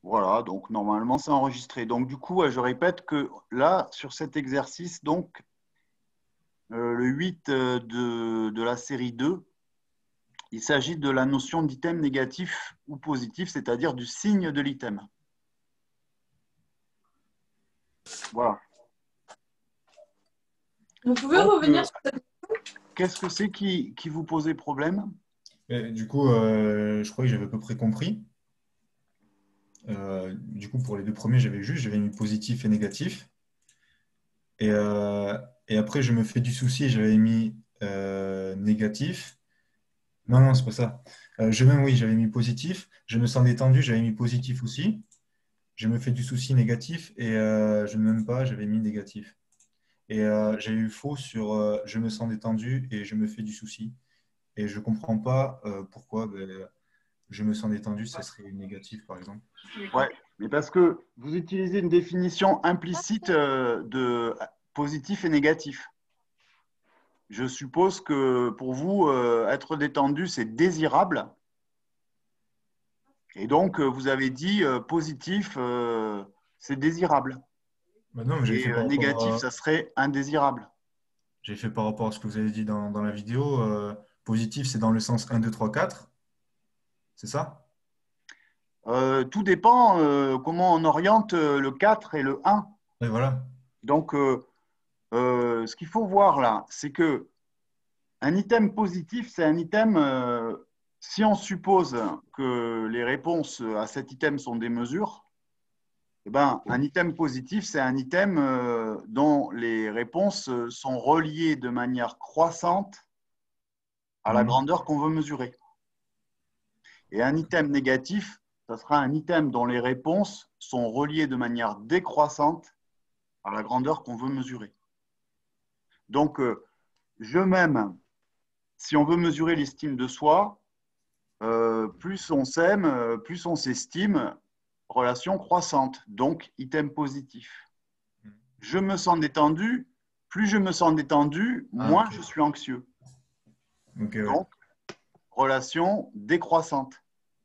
Voilà, donc normalement c'est enregistré. Donc du coup, ouais, je répète que là, sur cet exercice, donc le 8 de la série 2, il s'agit de la notion d'item négatif ou positif, c'est-à-dire du signe de l'item. Voilà. Vous pouvez Donc, revenir sur cette... qu'est-ce que c'est qui vous posait problème? Et du coup, je crois que j'avais à peu près compris. Du coup, pour les deux premiers, j'avais mis positif et négatif. Et, euh, et après, je me fais du souci, j'avais mis négatif. Non, non, c'est pas ça. Oui, j'avais mis positif. Je me sens détendu, j'avais mis positif aussi. Je me fais du souci négatif et je ne m'aime pas, j'avais mis négatif. Et j'ai eu faux sur je me sens détendu et je me fais du souci. Et je comprends pas pourquoi je me sens détendu, ça serait négatif, par exemple. Ouais, mais parce que vous utilisez une définition implicite de positif et négatif. Je suppose que pour vous, être détendu, c'est désirable. Et donc, vous avez dit positif, c'est désirable. Bah non, mais Et négatif, ça serait indésirable. j'ai fait par rapport à ce que vous avez dit dans la vidéo. Positif, c'est dans le sens 1, 2, 3, 4. C'est ça? Tout dépend comment on oriente le 4 et le 1. Oui, voilà. Donc, ce qu'il faut voir là, c'est que un item positif, c'est un item, si on suppose que les réponses à cet item sont des mesures, eh ben, un item positif, c'est un item dont les réponses sont reliées de manière croissante à la Mhm. grandeur qu'on veut mesurer. Et un item négatif, ça sera un item dont les réponses sont reliées de manière décroissante à la grandeur qu'on veut mesurer. Donc, je m'aime, si on veut mesurer l'estime de soi, plus on s'aime, plus on s'estime, relation croissante, donc item positif. Je me sens détendu, plus je me sens détendu, Ah, moins ok. je suis anxieux. Ok, ouais. Donc, relation décroissante.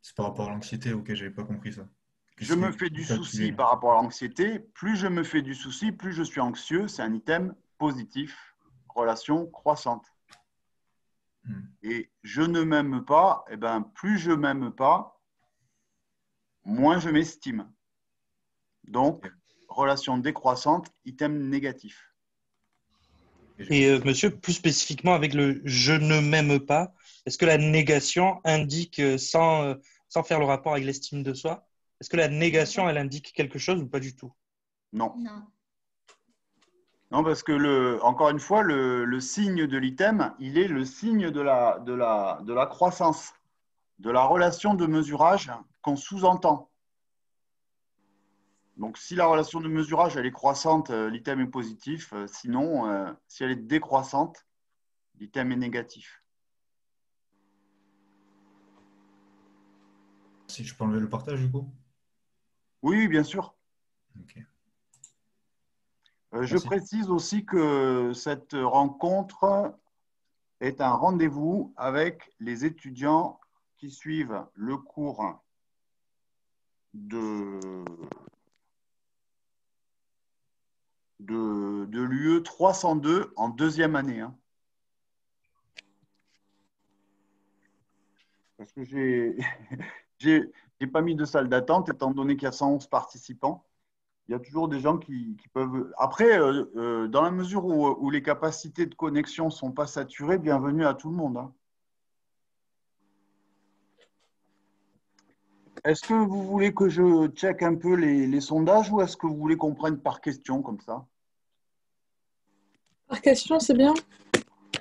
C'est par rapport à l'anxiété, ok, j'avais pas compris ça. Je Qu'est-ce qui me est fais du souci calculé? par rapport à l'anxiété, plus je me fais du souci, plus je suis anxieux, c'est un item positif, relation croissante. Hmm. Et je ne m'aime pas, eh ben, plus je m'aime pas, moins je m'estime. Donc, Ok. relation décroissante, item négatif. Ok, j'ai Et compris. monsieur, plus spécifiquement avec le je ne m'aime pas, est-ce que la négation indique, sans faire le rapport avec l'estime de soi, est-ce que la négation, elle indique quelque chose ou pas du tout? Non. Non. Non, parce que, encore une fois, le signe de l'item, il est le signe de la croissance, de la relation de mesurage qu'on sous-entend. Donc, si la relation de mesurage elle est croissante, l'item est positif. Sinon, si elle est décroissante, l'item est négatif. Si je peux enlever le partage, du coup? Oui, oui, bien sûr. Ok. Je Merci. précise aussi que cette rencontre est un rendez-vous avec les étudiants qui suivent le cours de, de l'UE 302 en deuxième année. Hein. Parce que j'ai pas mis de salle d'attente, étant donné qu'il y a 111 participants. Il y a toujours des gens qui peuvent. Après, dans la mesure où les capacités de connexion ne sont pas saturées, bienvenue à tout le monde. Hein. Est-ce que vous voulez que je check un peu les sondages ou est-ce que vous voulez qu'on prenne par question comme ça? Par question, c'est bien?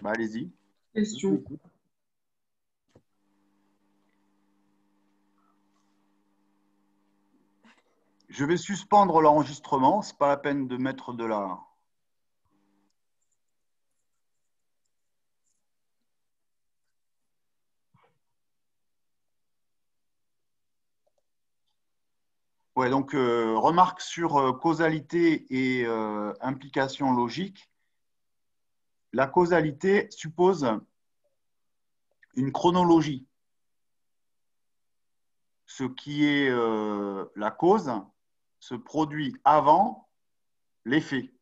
Bah, allez-y. Je vous Question. écoute. Je vais suspendre l'enregistrement. Ce n'est pas la peine de mettre de la. Ouais, donc, remarque sur causalité et implication logique. La causalité suppose une chronologie. ce qui est la cause se produit avant l'effet.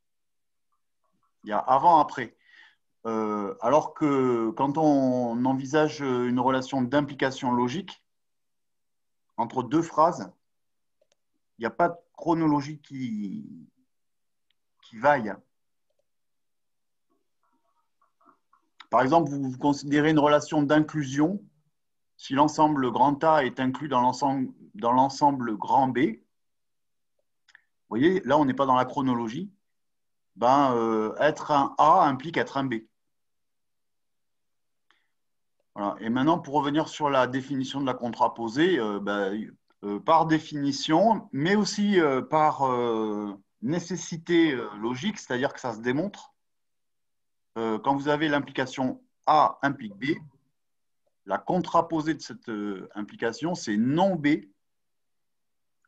Il y a avant-après. Alors que quand on envisage une relation d'implication logique entre deux phrases, il n'y a pas de chronologie qui vaille. Par exemple, vous considérez une relation d'inclusion. Si l'ensemble grand A est inclus dans l'ensemble grand B, vous voyez, là, on n'est pas dans la chronologie. Être un A implique être un B. Voilà. Et maintenant, pour revenir sur la définition de la contraposée, par définition, mais aussi par nécessité logique, c'est-à-dire que ça se démontre, quand vous avez l'implication A implique B, la contraposée de cette implication, c'est non B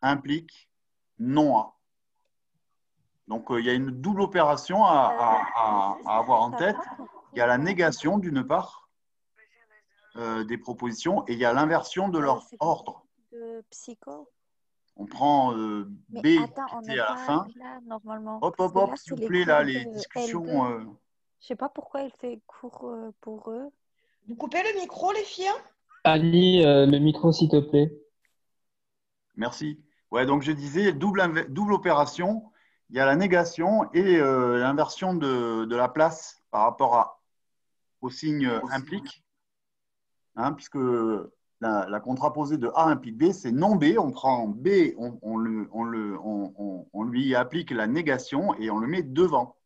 implique non A. Donc, il y a une double opération à avoir en tête. Il y a la négation, d'une part, des propositions, et il y a l'inversion de leur ordre. De psycho. On prend B qui on était n'est à la pas fin. là, normalement. Hop, Parce hop, que hop, là, s'il c'est vous les plaît, là, cours les de discussions. L2. Je sais pas pourquoi il fait cours pour eux. Vous coupez le micro, les filles? Annie, le micro, s'il te plaît. Merci. Ouais, donc je disais, double opération. Il y a la négation et l'inversion de la place par rapport au signe implique. Hein, puisque la contraposée de A implique B, c'est non B. On prend B, on lui applique la négation et on le met devant.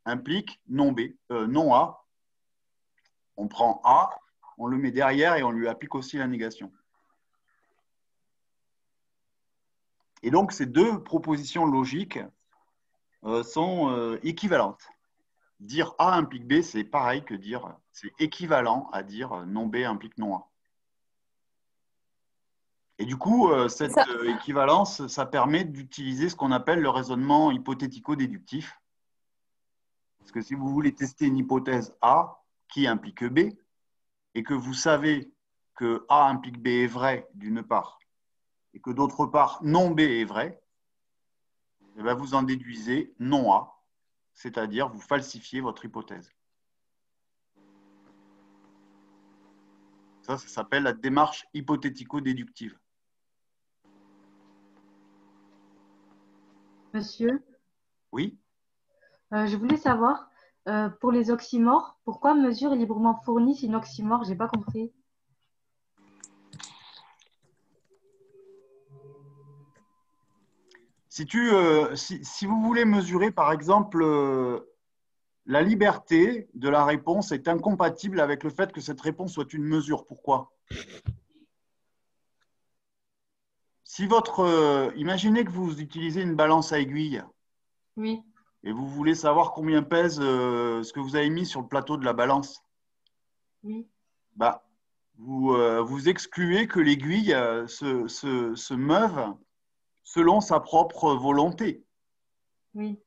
Implique non B, non A. On prend A, on le met derrière et on lui applique aussi la négation. Et donc, ces deux propositions logiques sont équivalentes. Dire A implique B, c'est pareil que dire, c'est équivalent à dire non B implique non A. Et du coup, cette équivalence, ça permet d'utiliser ce qu'on appelle le raisonnement hypothético-déductif. Parce que si vous voulez tester une hypothèse A qui implique B, et que vous savez que A implique B est vrai, d'une part, et que d'autre part, non B est vrai, et bien vous en déduisez non A, c'est-à-dire vous falsifiez votre hypothèse. Ça s'appelle la démarche hypothético-déductive. Monsieur, Oui? je voulais savoir, pour les oxymores, pourquoi mesure est librement fournie si une oxymore? J'ai pas compris. Si vous voulez mesurer, par exemple, la liberté de la réponse est incompatible avec le fait que cette réponse soit une mesure. Pourquoi? Si imaginez que vous utilisez une balance à aiguille. Oui. Et vous voulez savoir combien pèse ce que vous avez mis sur le plateau de la balance. Oui. Vous excluez que l'aiguille se meuve selon sa propre volonté. Oui.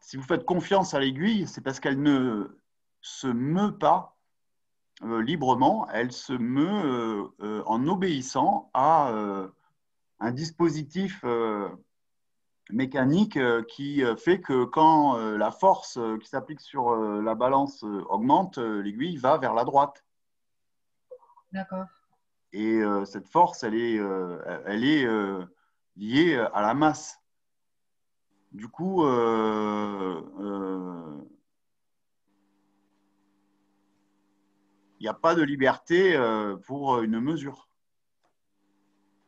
Si vous faites confiance à l'aiguille, c'est parce qu'elle ne se meut pas librement, elle se meut en obéissant à un dispositif mécanique qui fait que quand la force qui s'applique sur la balance augmente, l'aiguille va vers la droite. D'accord. Et cette force, elle est liée à la masse. Du coup, il n'y a pas de liberté pour une mesure.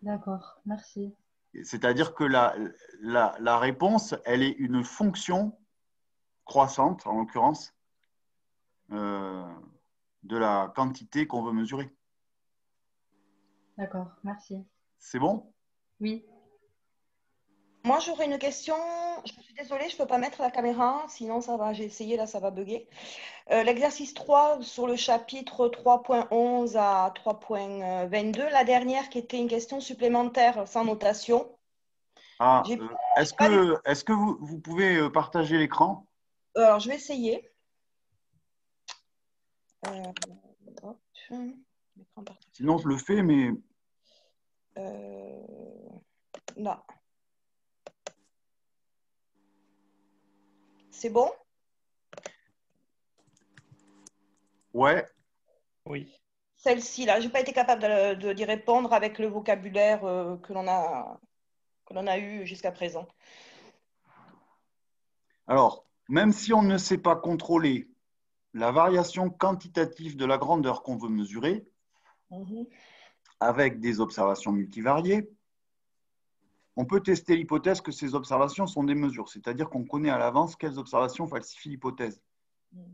D'accord, merci. C'est-à-dire que la réponse, elle est une fonction croissante, en l'occurrence, de la quantité qu'on veut mesurer. D'accord, merci. C'est bon? Oui. Moi, j'aurais une question. Je suis désolée, je ne peux pas mettre la caméra, sinon ça va. J'ai essayé, là, ça va bugger. L'exercice 3 sur le chapitre 3.11 à 3.22, la dernière qui était une question supplémentaire sans notation. Est-ce que vous pouvez partager l'écran? Alors, je vais essayer. Sinon, je le fais, mais Là. C'est bon? Ouais, Oui. Celle-ci, là, je n'ai pas été capable d'y répondre avec le vocabulaire que l'on a eu jusqu'à présent. alors, même si on ne sait pas contrôler la variation quantitative de la grandeur qu'on veut mesurer, avec des observations multivariées, on peut tester l'hypothèse que ces observations sont des mesures, c'est-à-dire qu'on connaît à l'avance quelles observations falsifient l'hypothèse.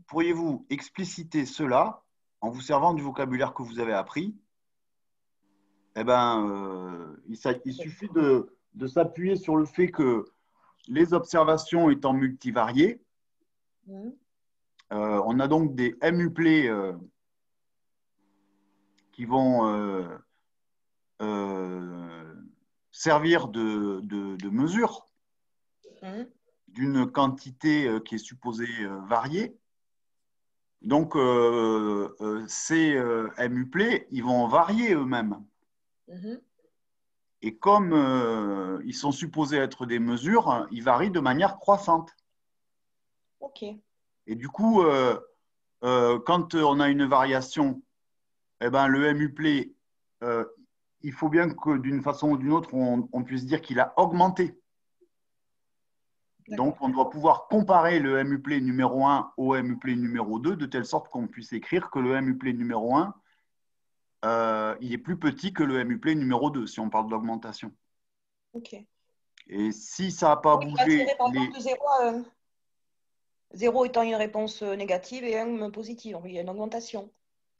Pourriez-vous expliciter cela en vous servant du vocabulaire que vous avez appris? Eh ben, il suffit de s'appuyer sur le fait que les observations étant multivariées, on a donc des MUplets qui vont servir de mesure d'une quantité qui est supposée variée. Donc, ces MUplets, ils vont varier eux-mêmes. Et comme ils sont supposés être des mesures, ils varient de manière croissante. OK. Et du coup, quand on a une variation, eh ben, le MUplet, il faut bien que d'une façon ou d'une autre, on puisse dire qu'il a augmenté. Donc, on doit pouvoir comparer le MUplet numéro 1 au MUplet numéro 2 de telle sorte qu'on puisse écrire que le MUplet numéro 1, il est plus petit que le MUplet numéro 2, si on parle d'augmentation. OK. Et si ça n'a pas Oui, bougé, par exemple, de 0 à 1. 0 étant une réponse négative et 1 positive. Il y a une augmentation.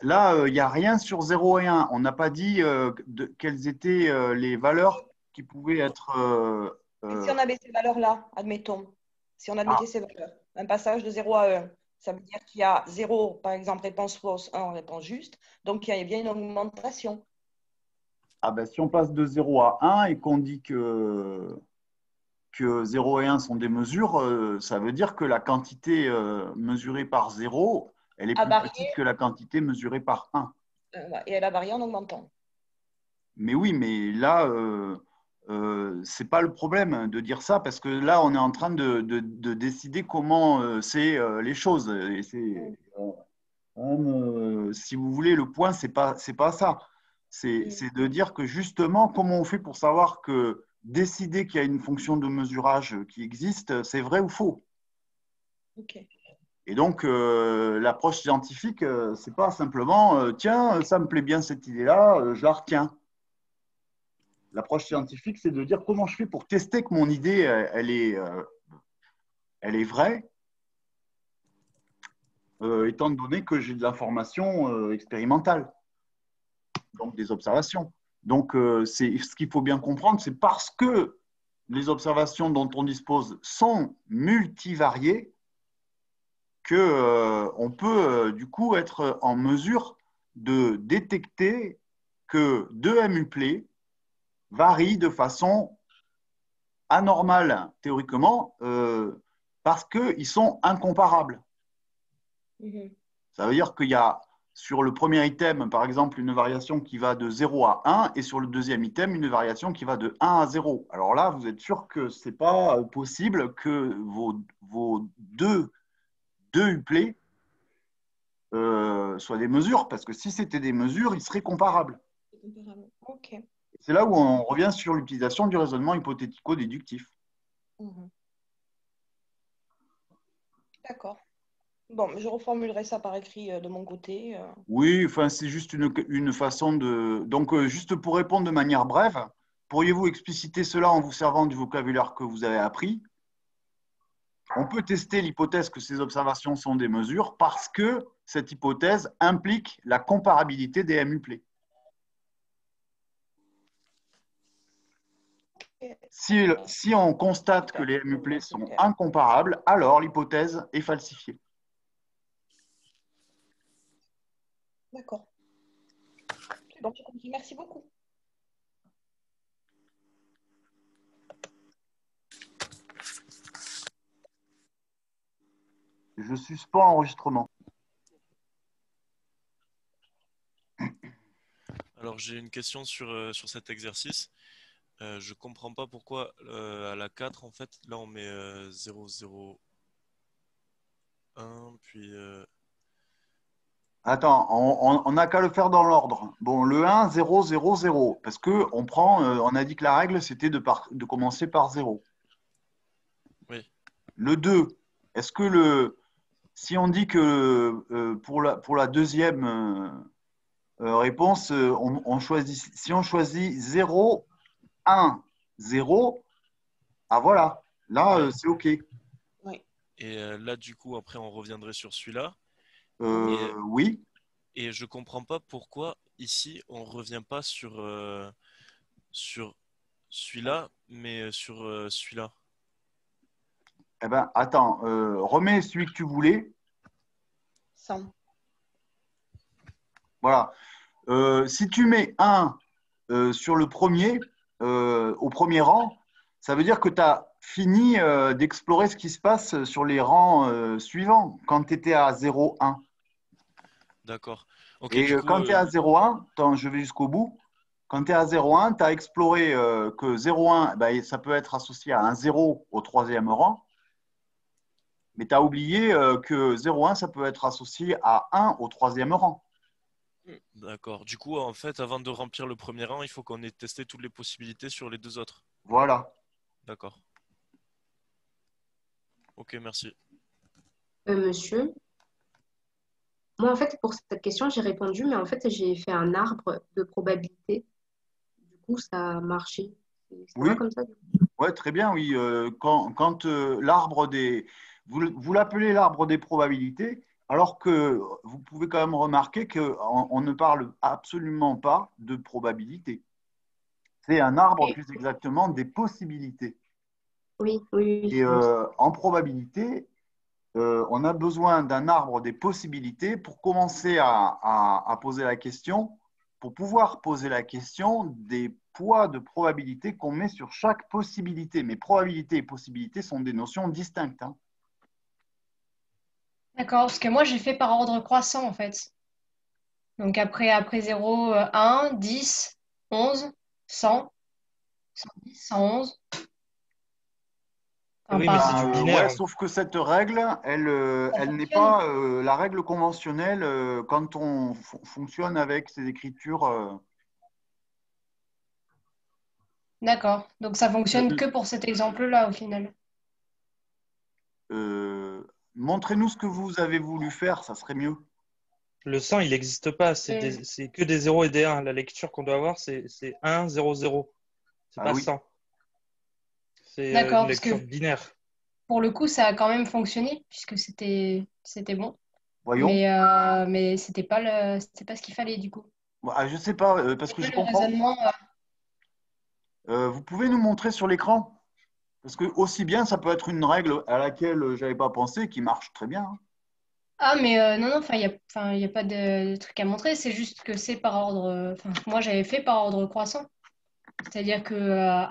là, il n'y a rien sur 0 et 1. On n'a pas dit quelles étaient les valeurs qui pouvaient être… Et si on avait ces valeurs-là, admettons, si on admettait ces valeurs, un passage de 0 à 1, ça veut dire qu'il y a 0, par exemple, réponse fausse, 1, réponse juste. Donc, il y a bien une augmentation. Ah ben, si on passe de 0 à 1 et qu'on dit que 0 et 1 sont des mesures, ça veut dire que la quantité mesurée par 0, elle est plus petite que la quantité mesurée par 1. Et elle a varié en augmentant. Mais oui, mais là, ce n'est pas le problème de dire ça, parce que là, on est en train de décider comment c'est les choses. Et c'est, si vous voulez, le point, ce n'est pas ça. C'est de dire que justement, comment on fait pour savoir que décider qu'il y a une fonction de mesurage qui existe, c'est vrai ou faux. OK. Et donc, l'approche scientifique, ce n'est pas simplement tiens, ça me plaît bien cette idée-là, je la retiens. L'approche scientifique, c'est de dire comment je fais pour tester que mon idée, elle est vraie, étant donné que j'ai de l'information expérimentale, donc des observations. Donc, ce qu'il faut bien comprendre, c'est parce que les observations dont on dispose sont multivariées qu'on peut du coup être en mesure de détecter que deux MUplets varient de façon anormale, théoriquement, parce qu'ils sont incomparables. Ça veut dire qu'il y a sur le premier item, par exemple, une variation qui va de 0 à 1 et sur le deuxième item, une variation qui va de 1 à 0. Alors là, vous êtes sûr que ce n'est pas possible que vos deux uplets soient des mesures, parce que si c'était des mesures, ils seraient comparables. OK. C'est là où on revient sur l'utilisation du raisonnement hypothético-déductif. D'accord. Bon, je reformulerai ça par écrit de mon côté. Oui, enfin, c'est juste une façon de… Donc, juste pour répondre de manière brève, pourriez-vous expliciter cela en vous servant du vocabulaire que vous avez appris? On peut tester l'hypothèse que ces observations sont des mesures parce que cette hypothèse implique la comparabilité des MUplets. Si on constate que les MUplets sont incomparables, alors l'hypothèse est falsifiée. D'accord. C'est bon, j'ai compris. Merci beaucoup. Je suspends l'enregistrement. Alors, j'ai une question sur cet exercice. Je comprends pas pourquoi à la 4, en fait, là, on met 0, 0, 1, puis... Attends, on n'a qu'à le faire dans l'ordre. Bon, le 1, 0, 0, 0. Parce que on a dit que la règle, c'était de commencer par 0. Oui, Le 2, est-ce que si on dit que pour la deuxième réponse, si on choisit 0, 1, 0, ah voilà, là, ouais. c'est OK. Oui. Et là, du coup, après, on reviendrait sur celui-là. Et, Oui. et je comprends pas pourquoi, ici, on revient pas sur celui-là, mais sur celui-là. Eh ben, attends, remets celui que tu voulais. 100. Voilà. Si tu mets 1 sur le premier, au premier rang, ça veut dire que tu as fini d'explorer ce qui se passe sur les rangs suivants quand tu étais à 0, 1. D'accord. Ok, Et du coup, quand tu es à 0,1, attends, je vais jusqu'au bout. Quand tu es à 0,1, tu as exploré que 0,1, ben, ça peut être associé à un 0 au troisième rang. Mais tu as oublié que 0,1, ça peut être associé à 1 au troisième rang. d'accord. Du coup, en fait, avant de remplir le premier rang, il faut qu'on ait testé toutes les possibilités sur les deux autres. Voilà. D'accord. Ok, merci. Monsieur, moi, en fait, pour cette question, j'ai répondu, mais en fait, j'ai fait un arbre de probabilité. Du coup, ça a marché. Ça va Oui, comme ça? ouais, très bien, oui. Quand l'arbre des. Vous l'appelez l'arbre des probabilités, alors que vous pouvez quand même remarquer qu'on ne parle absolument pas de probabilité. C'est un arbre Oui, plus exactement des possibilités. oui, oui, oui, Et oui. en probabilité, on a besoin d'un arbre des possibilités pour commencer à poser la question, pour pouvoir poser la question des poids de probabilité qu'on met sur chaque possibilité. Mais probabilité et possibilité sont des notions distinctes, hein. D'accord, parce que moi j'ai fait par ordre croissant en fait. Donc après 0, 1, 10, 11, 100, 110, 111. Enfin, Oui, mais c'est du Ouais, binaire. sauf que cette règle, ça elle n'est fonctionne. pas la règle conventionnelle quand on fonctionne avec ces écritures. D'accord. Donc ça fonctionne Le- que pour cet exemple-là au final. euh, Montrez-nous ce que vous avez voulu faire, ça serait mieux. Le 100, il n'existe pas. Euh, C'est que des 0 et des 1. La lecture qu'on doit avoir, c'est 1, 0, 0. C'est Ah pas oui, 100. C'est D'accord, une parce lecture que binaire. pour le coup ça a quand même fonctionné puisque c'était bon. voyons. Mais c'était pas ce qu'il fallait du coup. Ah, je ne sais pas, parce C'est que pas je le comprends. raisonnement. Vous pouvez nous montrer sur l'écran? Parce que aussi bien, ça peut être une règle à laquelle je n'avais pas pensé, qui marche très bien, hein. Ah, mais non, non, enfin, y a pas de truc à montrer, c'est juste que c'est par ordre. Enfin, moi, j'avais fait par ordre croissant. C'est-à-dire que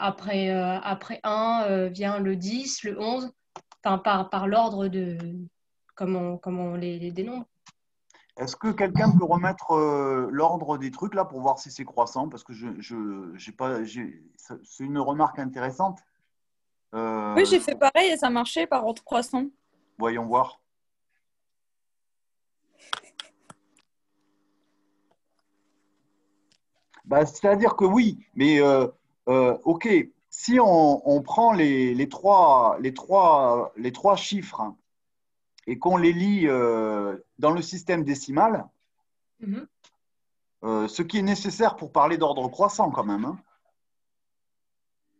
après 1 vient le 10, le 11, enfin, par l'ordre de comment on les dénombre. Est-ce que quelqu'un peut remettre l'ordre des trucs là pour voir si c'est croissant? Parce que j'ai pas, c'est une remarque intéressante. Oui, Euh, j'ai fait pareil et ça marchait par ordre croissant. Voyons voir. Bah, c'est-à-dire que oui, mais OK, si on prend les trois chiffres, hein, et qu'on les lit dans le système décimal, Mhm. ce qui est nécessaire pour parler d'ordre croissant quand même, hein.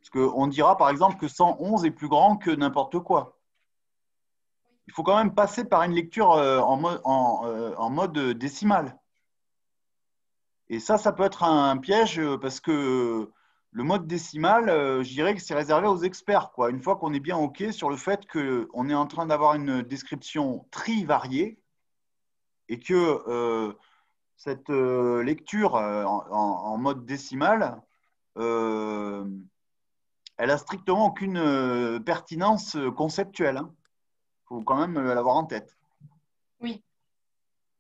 Parce qu'on dira par exemple que 111 est plus grand que n'importe quoi. Il faut quand même passer par une lecture en mode décimal. Et ça peut être un piège parce que le mode décimal, je dirais que c'est réservé aux experts, quoi. Une fois qu'on est bien OK sur le fait qu'on est en train d'avoir une description trivariée et que cette lecture en mode décimal, euh, elle a strictement aucune pertinence conceptuelle, hein. Il faut quand même l'avoir en tête. Oui.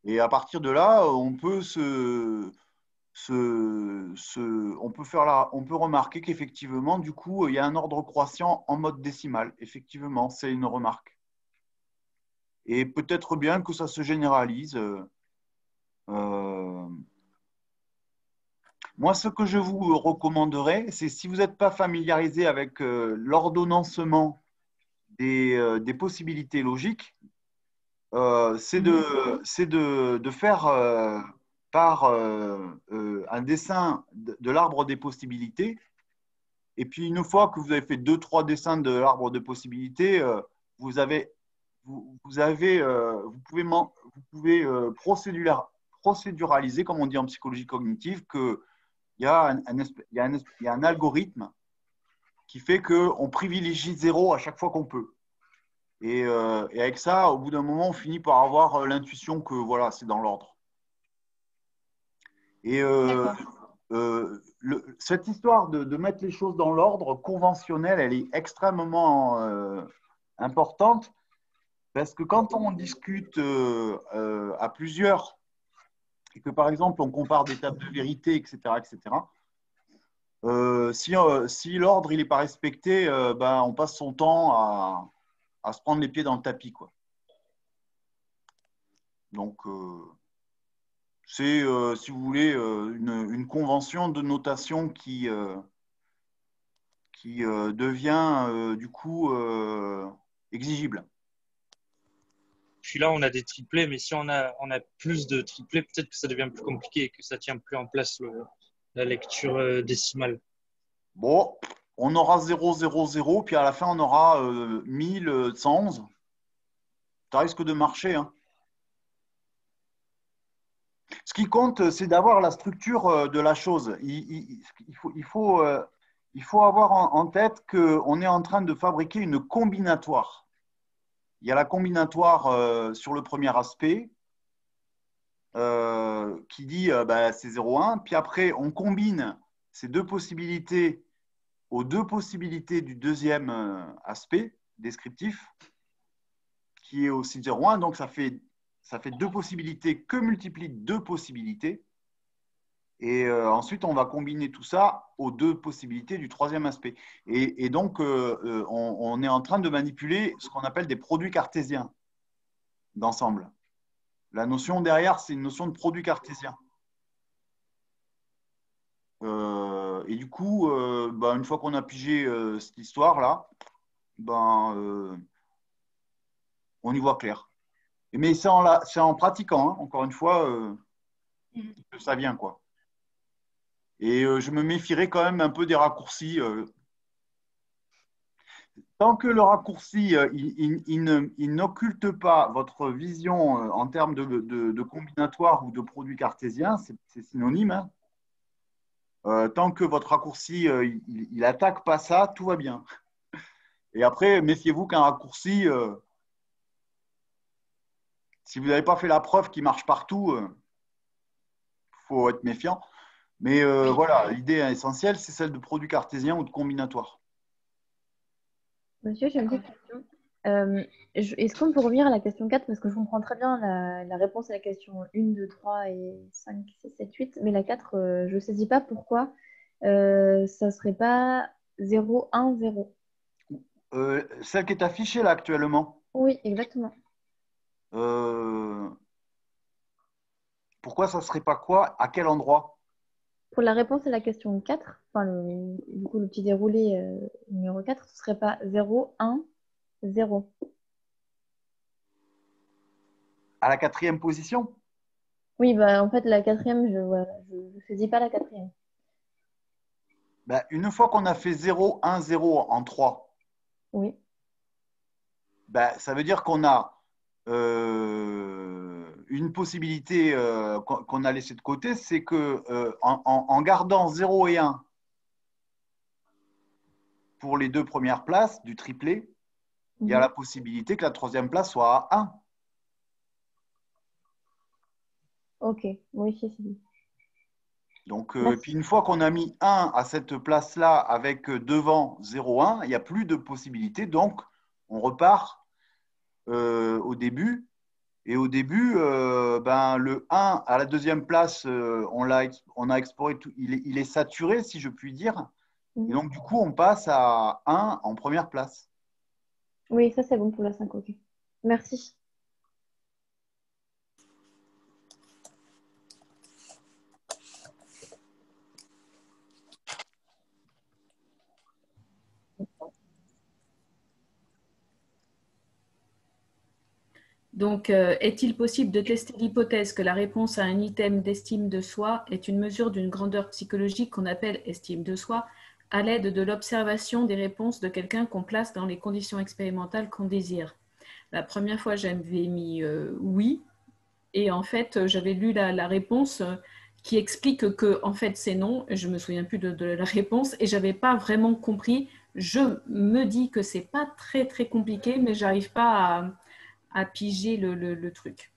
Et à partir de là, on peut on peut remarquer qu'effectivement, du coup, il y a un ordre croissant en mode décimal. Effectivement, c'est une remarque. Et peut-être bien que ça se généralise. Moi, ce que je vous recommanderais, c'est si vous n'êtes pas familiarisé avec l'ordonnancement des possibilités logiques, c'est de faire par un dessin de l'arbre des possibilités. Et puis, une fois que vous avez fait 2-3 dessins de l'arbre de possibilités, vous pouvez procéduraliser, comme on dit en psychologie cognitive, qu'il y a un algorithme qui fait qu'on privilégie 0 à chaque fois qu'on peut. Et avec ça, au bout d'un moment, on finit par avoir l'intuition que voilà, c'est dans l'ordre. Et cette histoire de mettre les choses dans l'ordre conventionnel, elle est extrêmement importante parce que quand on discute à plusieurs et que par exemple on compare des tables de vérité, etc., si l'ordre il n'est pas respecté, on passe son temps à se prendre les pieds dans le tapis, quoi. Donc, c'est, si vous voulez, une convention de notation qui devient, du coup, exigible. Puis là, on a des triplés, mais si on a plus de triplés, peut-être que ça devient plus compliqué et que ça ne tient plus en place la lecture décimale. Bon, on aura 0, 0, 0, puis à la fin, on aura 1111. Ça risque de marcher, hein. Ce qui compte, c'est d'avoir la structure de la chose. Il faut avoir en tête qu'on est en train de fabriquer une combinatoire. Il y a la combinatoire sur le premier aspect qui dit c'est 0, 1. Puis après, on combine ces deux possibilités aux deux possibilités du deuxième aspect descriptif qui est aussi 0, 1. Donc, ça fait deux possibilités que multiplient deux possibilités. Et ensuite, on va combiner tout ça aux deux possibilités du troisième aspect. Et donc, on est en train de manipuler ce qu'on appelle des produits cartésiens d'ensemble. La notion derrière, c'est une notion de produit cartésien. Et du coup, une fois qu'on a pigé cette histoire-là, on y voit clair. Mais c'est en pratiquant, hein, encore une fois, que ça vient, quoi. Et je me méfierais quand même un peu des raccourcis. Tant que le raccourci, il n'occulte pas votre vision en termes de combinatoire ou de produit cartésien, c'est synonyme, hein. Tant que votre raccourci, il n'attaque pas ça, tout va bien. Et après, méfiez-vous qu'un raccourci, si vous n'avez pas fait la preuve qu'il marche partout, faut être méfiant. Mais voilà, l'idée essentielle, c'est celle de produit cartésien ou de combinatoire. Monsieur, j'ai une petite question. Est-ce qu'on peut revenir à la question 4 parce que je comprends très bien la réponse à la question 1, 2, 3 et 5, 6, 7, 8, mais la 4, je ne saisis pas pourquoi ça ne serait pas 0, 1, 0. Celle qui est affichée là actuellement. Oui, exactement. Pourquoi ça ne serait pas quoi? À quel endroit? Pour la réponse à la question 4, enfin du coup, le petit déroulé numéro 4, ce ne serait pas 0, 1, 0. À la 4e position? Oui, en fait, la 4e, je ne saisis pas la 4e. Une fois qu'on a fait 0, 1, 0 en 3, oui. Ça veut dire qu'on a une possibilité qu'on a laissée de côté, c'est que en gardant 0 et 1 pour les deux premières places du triplet, il y a la possibilité que la troisième place soit à 1. Ok, oui, c'est dit. Donc, puis une fois qu'on a mis 1 à cette place-là avec devant 0, 1, il n'y a plus de possibilité. Donc, on repart au début Et au début, le 1 à la deuxième place, on a exploré tout. Il est saturé, si je puis dire. Et donc, du coup, on passe à 1 en première place. Oui, ça c'est bon pour la 5, ok. Merci. Donc, est-il possible de tester l'hypothèse que la réponse à un item d'estime de soi est une mesure d'une grandeur psychologique qu'on appelle estime de soi, à l'aide de l'observation des réponses de quelqu'un qu'on place dans les conditions expérimentales qu'on désire? La première fois, j'avais mis oui, et en fait, j'avais lu la réponse qui explique que en fait, c'est non. Je me souviens plus de la réponse et j'avais pas vraiment compris. Je me dis que c'est pas très très compliqué, mais j'arrive pas à piger le truc.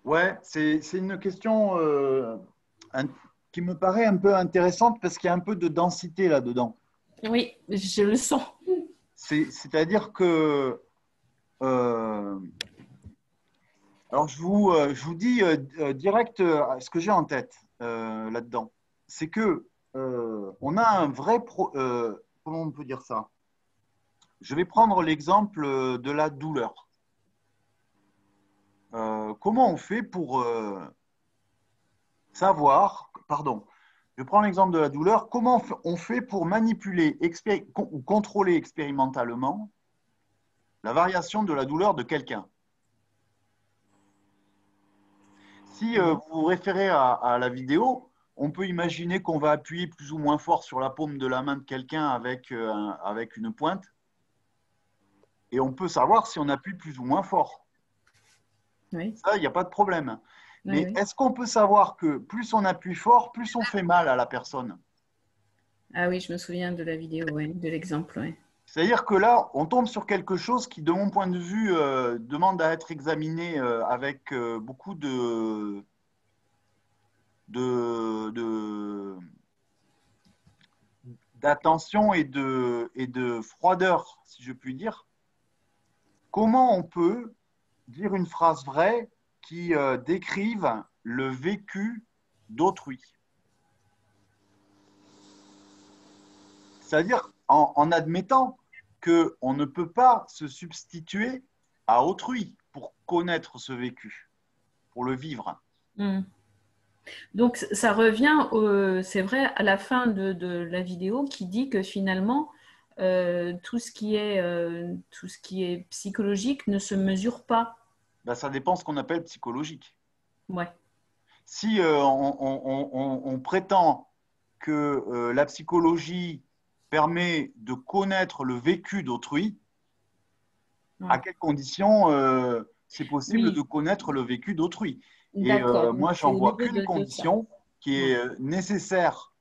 Ouais, c'est une question qui me paraît un peu intéressante parce qu'il y a un peu de densité là-dedans. Oui, je le sens. C'est-à-dire que alors je vous dis direct ce que j'ai en tête là-dedans. C'est que on a un vrai comment on peut dire ça? Je vais prendre l'exemple de la douleur. Comment on fait pour savoir, pardon, je prends l'exemple de la douleur, comment on fait pour manipuler ou contrôler expérimentalement la variation de la douleur de quelqu'un? Si vous vous référez à la vidéo, on peut imaginer qu'on va appuyer plus ou moins fort sur la paume de la main de quelqu'un avec une pointe et on peut savoir si on appuie plus ou moins fort. Oui. Ça, il n'y a pas de problème. Mais oui. est-ce qu'on peut savoir que plus on appuie fort, plus on fait mal à la personne? Ah oui, je me souviens de la vidéo, ouais, de l'exemple. Ouais. C'est-à-dire que là, on tombe sur quelque chose qui, de mon point de vue, demande à être examiné avec beaucoup d'attention et de froideur, si je puis dire. Comment on peut dire une phrase vraie qui décrive le vécu d'autrui? C'est-à-dire en admettant qu'on ne peut pas se substituer à autrui pour connaître ce vécu, pour le vivre. Donc, ça revient, c'est vrai, à la fin de la vidéo qui dit que finalement, tout ce qui est psychologique ne se mesure pas. Ben, ça dépend de ce qu'on appelle psychologique. Ouais. Si on prétend que la psychologie permet de connaître le vécu d'autrui, à quelles conditions c'est possible de connaître le vécu d'autrui? Et moi, j'en vois qu'une condition qui est nécessaire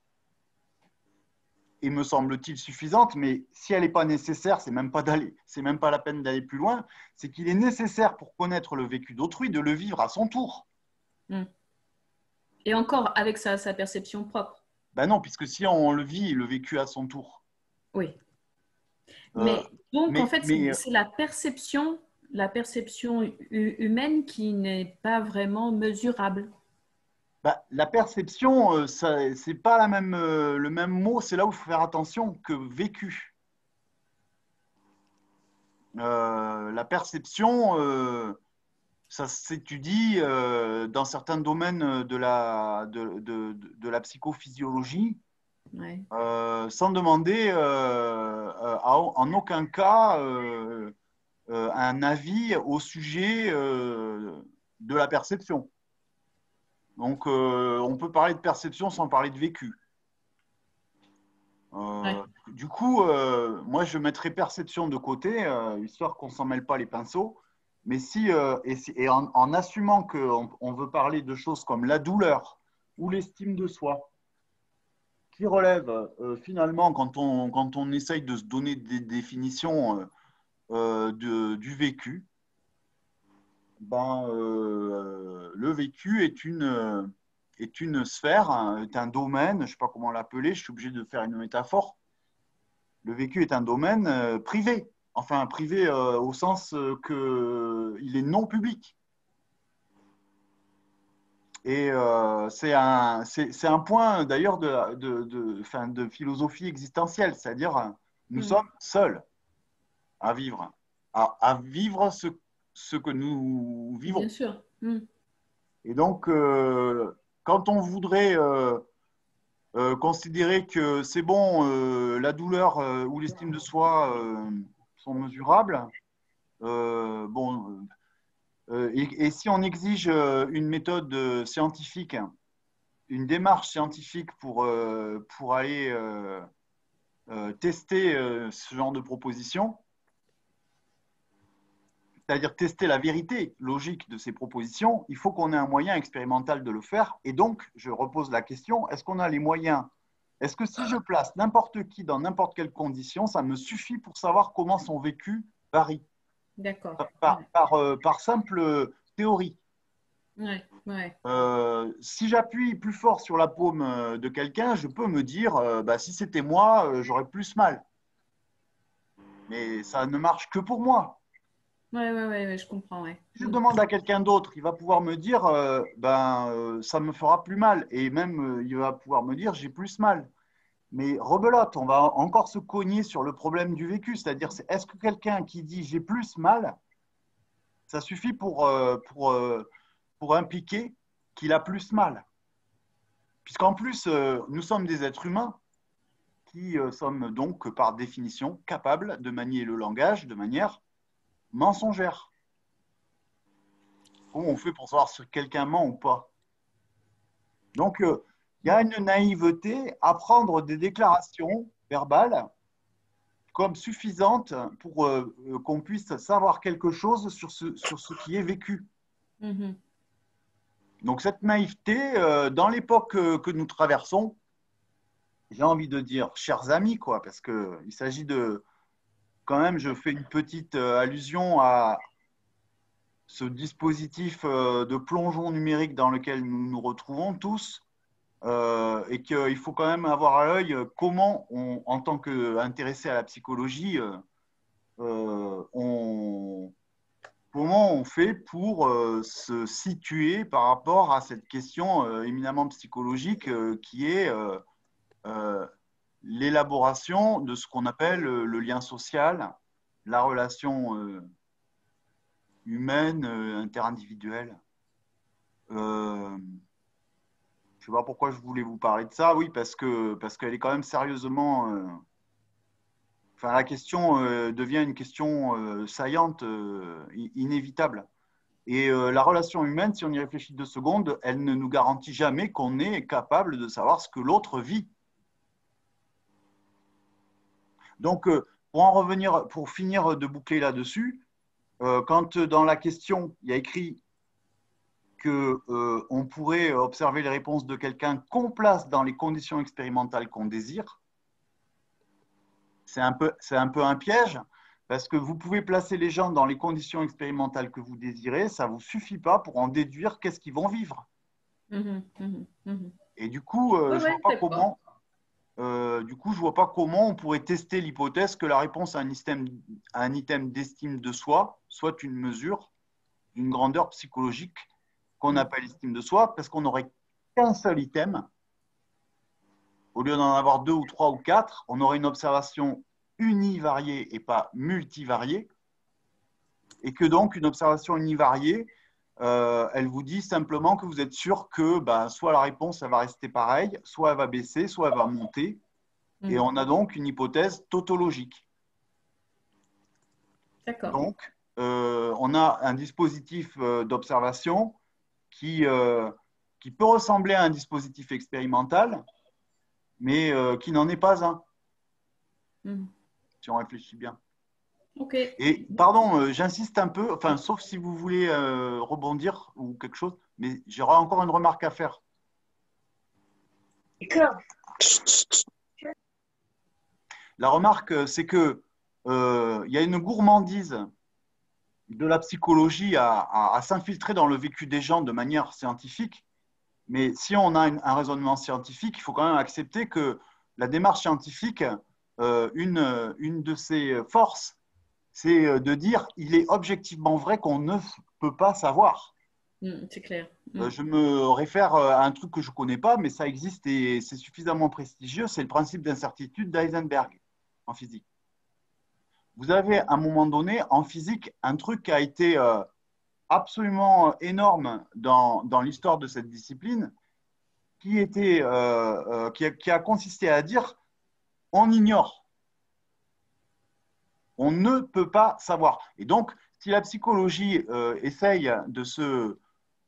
et me semble-t-il suffisante, mais si elle n'est pas nécessaire, c'est même pas la peine d'aller plus loin, c'est qu'il est nécessaire pour connaître le vécu d'autrui de le vivre à son tour. Et encore avec sa perception propre. Ben non, puisque si on le vit, le vécu à son tour. Oui. En fait, c'est la perception humaine qui n'est pas vraiment mesurable. Bah, la perception, c'est pas le même mot, c'est là où il faut faire attention que vécu. La perception, ça s'étudie dans certains domaines de la psychophysiologie, sans demander en aucun cas un avis au sujet de la perception. Donc, on peut parler de perception sans parler de vécu. Du coup, moi, je mettrais perception de côté, histoire qu'on ne s'en mêle pas les pinceaux. Mais en assumant qu'on veut parler de choses comme la douleur ou l'estime de soi, qui relèvent finalement, quand on essaye de se donner des définitions du vécu, le vécu est une sphère, est un domaine, je ne sais pas comment l'appeler, je suis obligé de faire une métaphore. Le vécu est un domaine privé, enfin privé au sens qu'il est non public. Et c'est un point d'ailleurs de philosophie existentielle, c'est-à-dire nous sommes seuls à vivre, à vivre ce que nous vivons. Bien sûr. Et donc, quand on voudrait considérer que c'est bon, la douleur ou l'estime de soi sont mesurables, bon, et si on exige une méthode scientifique, une démarche scientifique pour aller tester ce genre de proposition, c'est-à-dire tester la vérité logique de ces propositions, il faut qu'on ait un moyen expérimental de le faire. Et donc, je repose la question, est-ce qu'on a les moyens? Est-ce que si je place n'importe qui dans n'importe quelle condition, ça me suffit pour savoir comment son vécu varie? D'accord. Par simple théorie. Ouais, ouais. Si j'appuie plus fort sur la paume de quelqu'un, je peux me dire, bah, si c'était moi, j'aurais plus mal. Mais ça ne marche que pour moi. Ouais, je comprends. Ouais. Si je demande à quelqu'un d'autre, il va pouvoir me dire, ça me fera plus mal. Et même, il va pouvoir me dire, j'ai plus mal. Mais rebelote, on va encore se cogner sur le problème du vécu. C'est-à-dire, est-ce que quelqu'un qui dit j'ai plus mal, ça suffit pour impliquer qu'il a plus mal? Puisqu'en plus, nous sommes des êtres humains qui sommes donc, par définition, capables de manier le langage de manière mensongère. Comment on fait pour savoir si quelqu'un ment ou pas? Donc, il y a une naïveté à prendre des déclarations verbales comme suffisantes pour qu'on puisse savoir quelque chose sur ce qui est vécu. Donc, cette naïveté, dans l'époque que nous traversons, j'ai envie de dire, chers amis, quoi, parce qu'il s'agit de… Quand même, je fais une petite allusion à ce dispositif de plongeon numérique dans lequel nous nous retrouvons tous, et qu'il faut quand même avoir à l'œil comment, en tant qu'intéressé à la psychologie, comment on fait pour se situer par rapport à cette question éminemment psychologique qui est l'élaboration de ce qu'on appelle le lien social, la relation humaine, interindividuelle. Je ne sais pas pourquoi je voulais vous parler de ça. Oui, parce qu'elle est quand même sérieusement… Enfin, la question devient une question saillante, inévitable. Et la relation humaine, si on y réfléchit 2 secondes, elle ne nous garantit jamais qu'on est capable de savoir ce que l'autre vit. Donc, pour finir de boucler là-dessus, quand dans la question, il y a écrit qu'on pourrait observer les réponses de quelqu'un qu'on place dans les conditions expérimentales qu'on désire, c'est un peu un piège, parce que vous pouvez placer les gens dans les conditions expérimentales que vous désirez, ça ne vous suffit pas pour en déduire qu'est-ce qu'ils vont vivre. Et du coup, je ne vois pas comment on pourrait tester l'hypothèse que la réponse à un item d'estime de soi soit une mesure d'une grandeur psychologique qu'on appelle estime de soi, parce qu'on n'aurait qu'un seul item. Au lieu d'en avoir 2 ou 3 ou 4, on aurait une observation univariée et pas multivariée. Et que donc, une observation univariée, elle vous dit simplement que vous êtes sûr que soit la réponse elle va rester pareille, soit elle va baisser, soit elle va monter. Et on a donc une hypothèse tautologique. D'accord. Donc, on a un dispositif d'observation qui peut ressembler à un dispositif expérimental, mais qui n'en est pas un, si on réfléchit bien. Okay. Et pardon, j'insiste un peu, enfin, sauf si vous voulez rebondir ou quelque chose, mais j'aurai encore une remarque à faire. La remarque, c'est que il y a une gourmandise de la psychologie à s'infiltrer dans le vécu des gens de manière scientifique. Mais si on a un raisonnement scientifique, il faut quand même accepter que la démarche scientifique, une de ses forces, C'est de dire il est objectivement vrai qu'on ne peut pas savoir. C'est clair. Je me réfère à un truc que je ne connais pas, mais ça existe et c'est suffisamment prestigieux. C'est le principe d'incertitude d'Heisenberg en physique. Vous avez à un moment donné en physique un truc qui a été absolument énorme dans l'histoire de cette discipline, qui a consisté à dire on ignore. On ne peut pas savoir. Et donc, si la psychologie essaye de se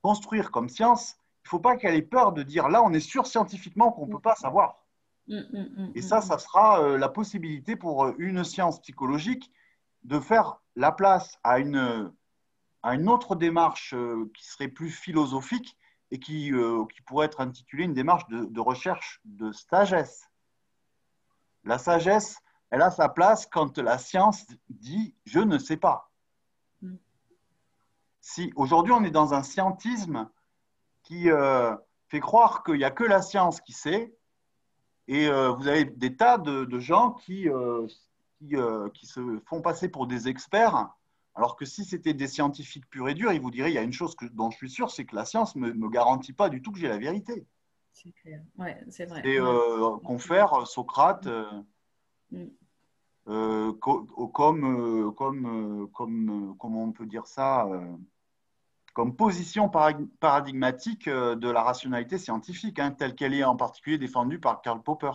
construire comme science, il ne faut pas qu'elle ait peur de dire là, on est sûr scientifiquement qu'on ne peut pas savoir. Et ça sera la possibilité pour une science psychologique de faire la place à une autre démarche qui serait plus philosophique et qui pourrait être intitulée une démarche de recherche de sagesse. La sagesse, elle a sa place quand la science dit « je ne sais pas ». Si aujourd'hui on est dans un scientisme qui fait croire qu'il n'y a que la science qui sait, et vous avez des tas de gens qui se font passer pour des experts, alors que si c'était des scientifiques purs et durs, ils vous diraient il y a une chose dont je suis sûr, c'est que la science ne me garantit pas du tout que j'ai la vérité. C'est clair. Ouais, c'est vrai. Et Confère, Socrate, comment on peut dire ça, comme position paradigmatique de la rationalité scientifique, hein, telle qu'elle est en particulier défendue par Karl Popper.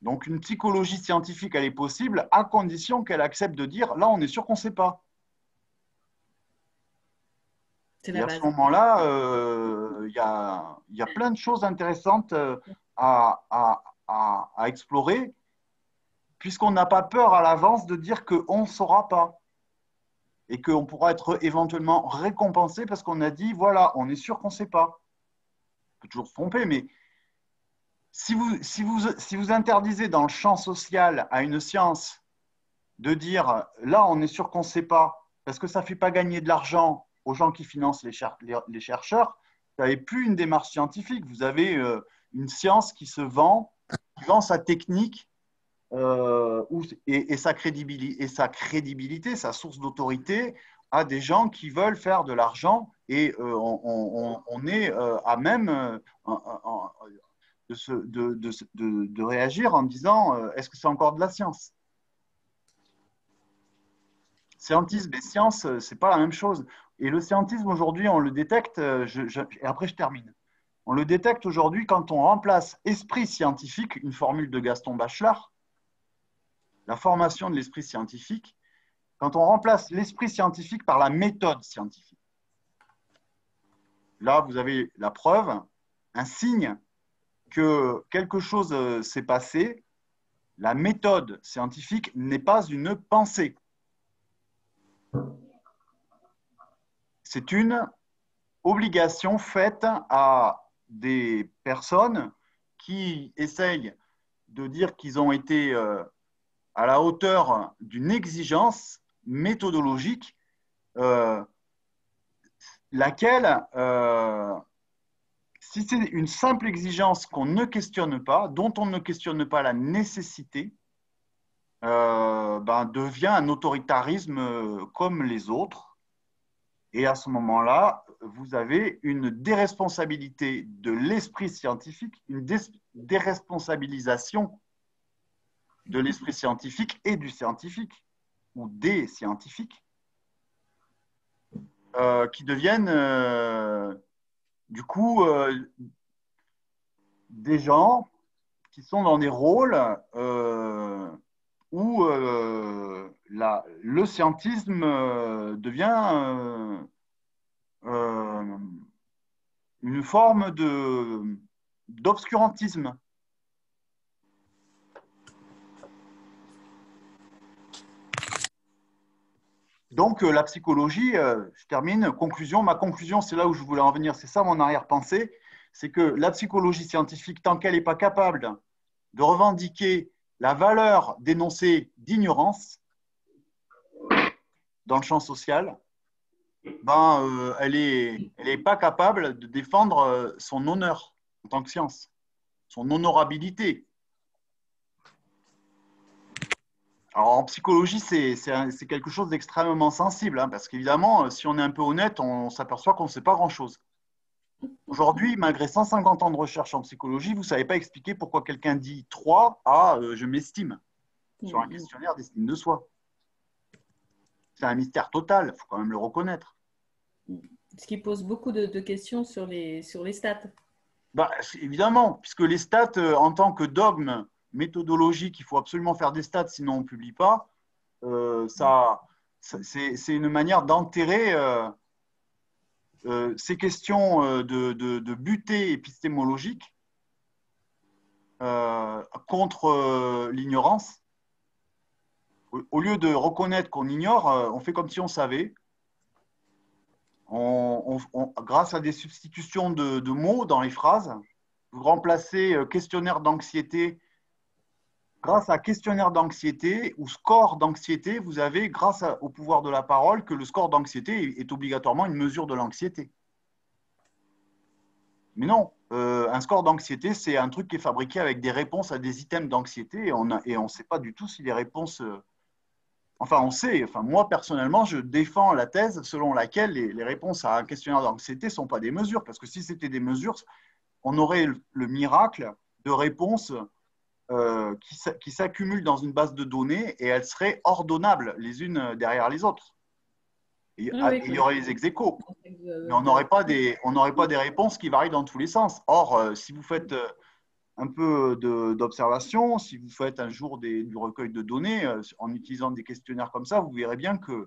Donc une psychologie scientifique, elle est possible à condition qu'elle accepte de dire là, on est sûr qu'on ne sait pas. Et à ce moment-là, il y a plein de choses intéressantes à explorer, puisqu'on n'a pas peur à l'avance de dire qu'on ne saura pas et qu'on pourra être éventuellement récompensé parce qu'on a dit, voilà, on est sûr qu'on ne sait pas. On peut toujours se tromper, mais si vous interdisez dans le champ social à une science de dire, là, on est sûr qu'on ne sait pas, parce que ça ne fait pas gagner de l'argent aux gens qui financent les chercheurs, vous n'avez plus une démarche scientifique, vous avez une science qui se vend, qui vend sa technique et sa crédibilité, sa source d'autorité à des gens qui veulent faire de l'argent et on est à même de réagir en disant est-ce que c'est encore de la science? Scientisme et science, ce n'est pas la même chose. Et le scientisme aujourd'hui, on le détecte, et après je termine. On le détecte aujourd'hui quand on remplace esprit scientifique, une formule de Gaston Bachelard, la formation de l'esprit scientifique, quand on remplace l'esprit scientifique par la méthode scientifique. Là, vous avez la preuve, un signe que quelque chose s'est passé. La méthode scientifique n'est pas une pensée. C'est une obligation faite à des personnes qui essayent de dire qu'ils ont été à la hauteur d'une exigence méthodologique, laquelle, si c'est une simple exigence qu'on ne questionne pas, dont on ne questionne pas la nécessité, devient un autoritarisme comme les autres. Et à ce moment-là, vous avez une déresponsabilité de l'esprit scientifique, une déresponsabilisation de l'esprit scientifique et du scientifique, ou des scientifiques, qui deviennent du coup des gens qui sont dans des rôles où le scientisme devient une forme d'obscurantisme. Donc, la psychologie, je termine, conclusion. Ma conclusion, c'est là où je voulais en venir, c'est ça mon arrière-pensée, c'est que la psychologie scientifique, tant qu'elle n'est pas capable de revendiquer la valeur d'énoncés d'ignorance dans le champ social, elle n'est pas capable de défendre son honneur en tant que science, son honorabilité. Alors, en psychologie, c'est quelque chose d'extrêmement sensible, hein, parce qu'évidemment, si on est un peu honnête, on s'aperçoit qu'on ne sait pas grand-chose. Aujourd'hui, malgré 150 ans de recherche en psychologie, vous ne savez pas expliquer pourquoi quelqu'un dit 3 à je m'estime sur un questionnaire d'estime de soi. C'est un mystère total, il faut quand même le reconnaître. Ce qui pose beaucoup de questions sur les stats. Bah, évidemment, puisque les stats, en tant que dogme méthodologique, il faut absolument faire des stats, sinon on ne publie pas, c'est une manière d'enterrer ces questions de butée épistémologique contre l'ignorance. Au lieu de reconnaître qu'on ignore, on fait comme si on savait. Grâce à des substitutions de mots dans les phrases, vous remplacez questionnaire d'anxiété. Grâce à questionnaire d'anxiété ou score d'anxiété, vous avez, grâce au pouvoir de la parole, que le score d'anxiété est obligatoirement une mesure de l'anxiété. Mais non, un score d'anxiété, c'est un truc qui est fabriqué avec des réponses à des items d'anxiété et on ne sait pas du tout si les réponses… Enfin, on sait, moi personnellement, je défends la thèse selon laquelle les réponses à un questionnaire d'anxiété ne sont pas des mesures, parce que si c'était des mesures, on aurait le miracle de réponses qui s'accumulent dans une base de données et elles seraient ordonnables les unes derrière les autres. Et, il y aurait les ex-aequo, mais on n'aurait pas des réponses qui varient dans tous les sens. Or, si vous faites un peu d'observation, si vous faites un jour du recueil de données en utilisant des questionnaires comme ça, vous verrez bien qu'il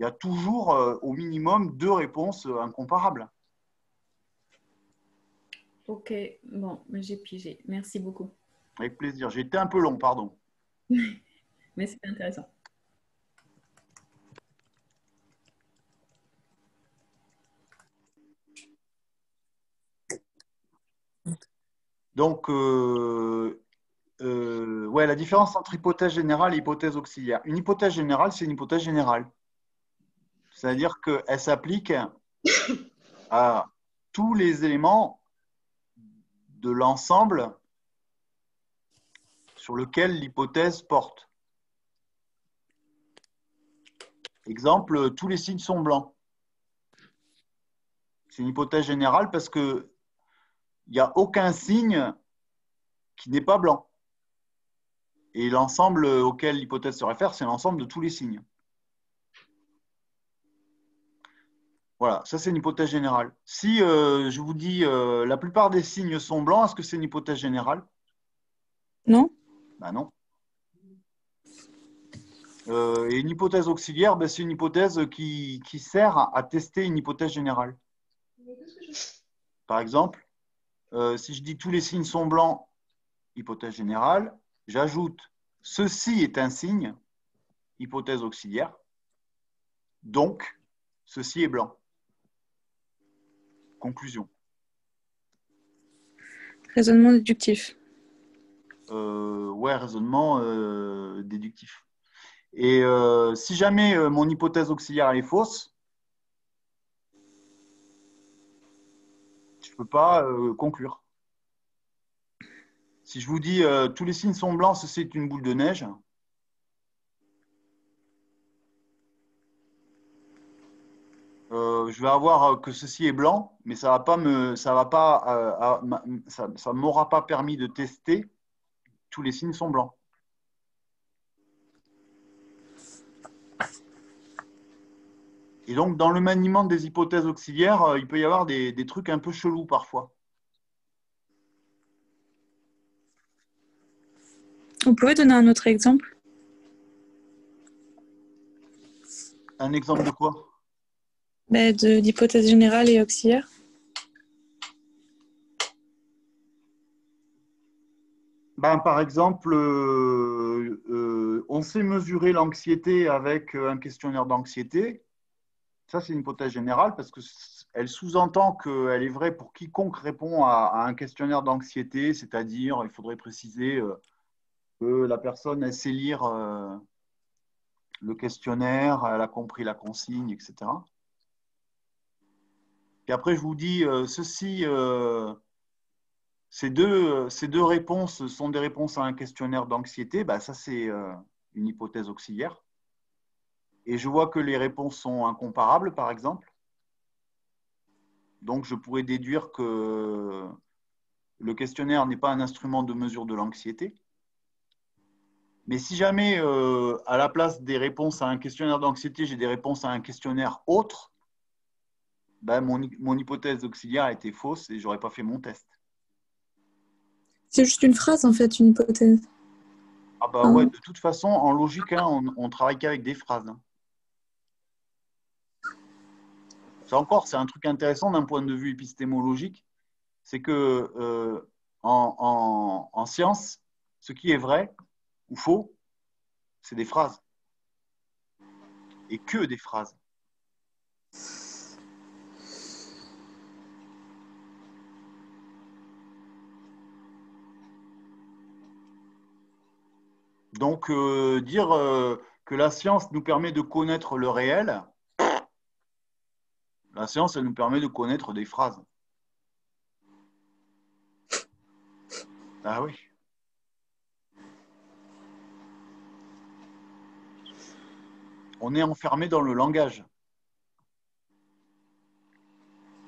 y a toujours au minimum 2 réponses incomparables. Ok, bon, j'ai pigé. Merci beaucoup. Avec plaisir. J'ai été un peu long, pardon. Mais c'est intéressant. Donc, ouais, la différence entre hypothèse générale et hypothèse auxiliaire. Une hypothèse générale, c'est une hypothèse générale. C'est-à-dire qu'elle s'applique à tous les éléments de l'ensemble sur lequel l'hypothèse porte. Exemple, tous les signes sont blancs. C'est une hypothèse générale parce qu'il n'y a aucun signe qui n'est pas blanc. Et l'ensemble auquel l'hypothèse se réfère, c'est l'ensemble de tous les signes. Voilà, ça c'est une hypothèse générale. Si je vous dis la plupart des signes sont blancs, est-ce que c'est une hypothèse générale? Non. Ben non. Et une hypothèse auxiliaire, ben, c'est une hypothèse qui sert à tester une hypothèse générale. Par exemple, si je dis tous les signes sont blancs, hypothèse générale, j'ajoute ceci est un signe, hypothèse auxiliaire, donc ceci est blanc. Conclusion. Raisonnement déductif. Ouais, raisonnement déductif. Et si jamais mon hypothèse auxiliaire elle est fausse, je ne peux pas conclure. Si je vous dis tous les signes sont blancs, ceci est une boule de neige, je vais avoir que ceci est blanc, mais ça m'aura pas permis de tester tous les signes sont blancs. Et donc, dans le maniement des hypothèses auxiliaires, il peut y avoir des trucs un peu chelous parfois. Vous pouvez donner un autre exemple? Un exemple de quoi? D'hypothèse générale et auxiliaire. Par exemple, on sait mesurer l'anxiété avec un questionnaire d'anxiété. Ça, c'est une hypothèse générale parce qu'elle sous-entend qu'elle est vraie pour quiconque répond à un questionnaire d'anxiété, c'est-à-dire, il faudrait préciser que la personne elle sait lire le questionnaire, elle a compris la consigne, etc. Et après, je vous dis, ces deux réponses sont des réponses à un questionnaire d'anxiété. Ça, c'est une hypothèse auxiliaire. Et je vois que les réponses sont incomparables, par exemple. Donc, je pourrais déduire que le questionnaire n'est pas un instrument de mesure de l'anxiété. Mais si jamais, à la place des réponses à un questionnaire d'anxiété, j'ai des réponses à un questionnaire autre, ben, mon hypothèse auxiliaire a été fausse et je n'aurais pas fait mon test. C'est juste une phrase, en fait, une hypothèse. Ah bah ouais, de toute façon, en logique, hein, on travaille qu'avec des phrases. Hein. Ça encore, c'est un truc intéressant d'un point de vue épistémologique, c'est que en science, ce qui est vrai ou faux, c'est des phrases. Et que des phrases. Donc, dire que la science nous permet de connaître le réel, la science, elle nous permet de connaître des phrases. Ah oui. On est enfermé dans le langage.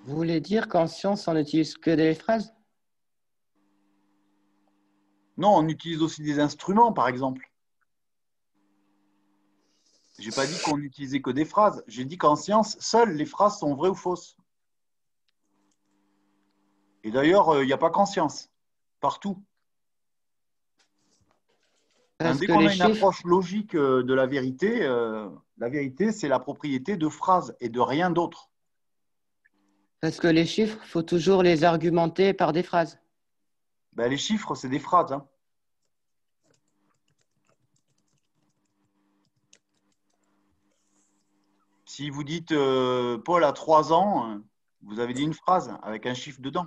Vous voulez dire qu'en science, on n'utilise que des phrases? Non, on utilise aussi des instruments, par exemple. Je n'ai pas dit qu'on n'utilisait que des phrases. J'ai dit qu'en science, seules les phrases sont vraies ou fausses. Et d'ailleurs, il n'y a pas qu'en science. Partout. Dès qu'on a une approche logique de la vérité, c'est la propriété de phrases et de rien d'autre. Parce que les chiffres, il faut toujours les argumenter par des phrases. Ben, les chiffres, c'est des phrases. Hein. Si vous dites Paul a 3 ans, vous avez dit une phrase avec un chiffre dedans.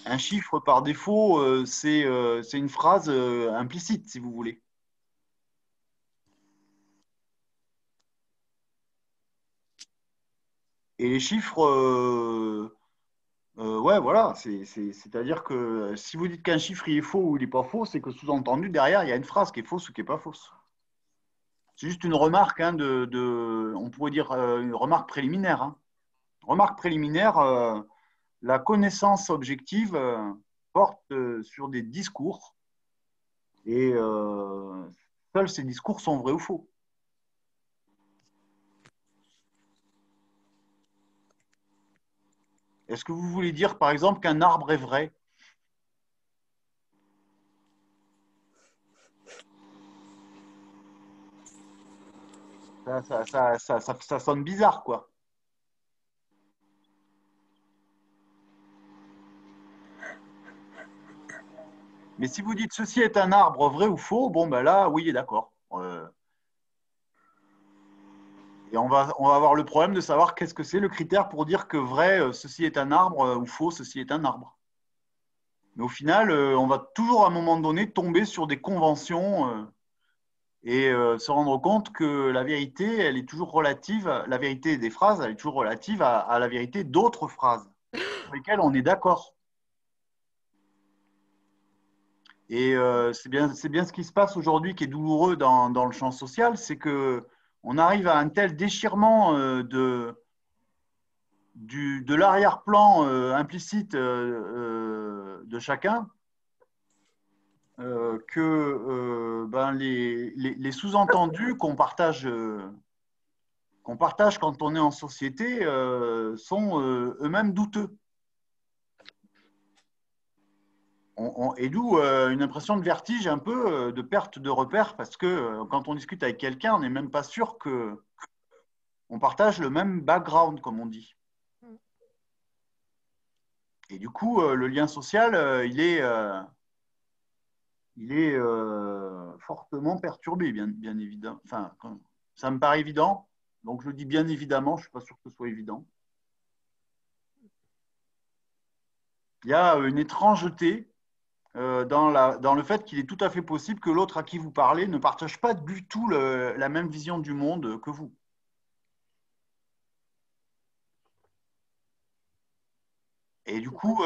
Un chiffre, par défaut, c'est une phrase implicite, si vous voulez. Et les chiffres, ouais, voilà. C'est-à-dire que si vous dites qu'un chiffre il est faux ou il n'est pas faux, c'est que sous-entendu, derrière, il y a une phrase qui est fausse ou qui n'est pas fausse. C'est juste une remarque, hein, on pourrait dire une remarque préliminaire. Hein. Remarque préliminaire, la connaissance objective porte sur des discours et seuls ces discours sont vrais ou faux. Est-ce que vous voulez dire, par exemple, qu'un arbre est vrai? Ça sonne bizarre, quoi. Mais si vous dites ceci est un arbre vrai ou faux, bon, ben là, oui, d'accord. Et on va avoir le problème de savoir qu'est-ce que c'est le critère pour dire que vrai, ceci est un arbre, ou faux, ceci est un arbre. Mais au final, on va toujours à un moment donné tomber sur des conventions et se rendre compte que la vérité, elle est toujours relative, la vérité des phrases, elle est toujours relative à la vérité d'autres phrases sur lesquelles on est d'accord. Et c'est bien ce qui se passe aujourd'hui qui est douloureux dans le champ social, c'est qu'on arrive à un tel déchirement de l'arrière-plan implicite de chacun que ben, les sous-entendus qu'on partage quand on est en société sont eux-mêmes douteux. Et d'où une impression de vertige, un peu de perte de repère, parce que quand on discute avec quelqu'un, on n'est même pas sûr qu'on partage le même background, comme on dit. Et du coup, le lien social, il est fortement perturbé, bien évidemment. Enfin, ça me paraît évident, donc je le dis bien évidemment, je ne suis pas sûr que ce soit évident. Il y a une étrangeté dans le fait qu'il est tout à fait possible que l'autre à qui vous parlez ne partage pas du tout la même vision du monde que vous. Et du coup,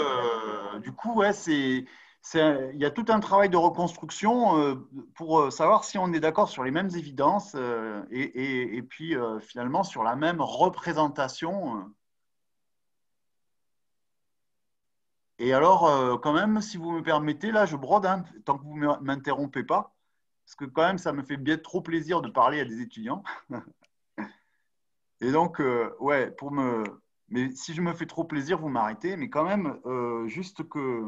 ouais, c'est il y a tout un travail de reconstruction pour savoir si on est d'accord sur les mêmes évidences et puis finalement sur la même représentation. Et alors, quand même, si vous me permettez, là, je brode, hein, tant que vous ne m'interrompez pas, parce que quand même, ça me fait bien trop plaisir de parler à des étudiants. Et donc, ouais, mais si je me fais trop plaisir, vous m'arrêtez. Mais quand même, juste que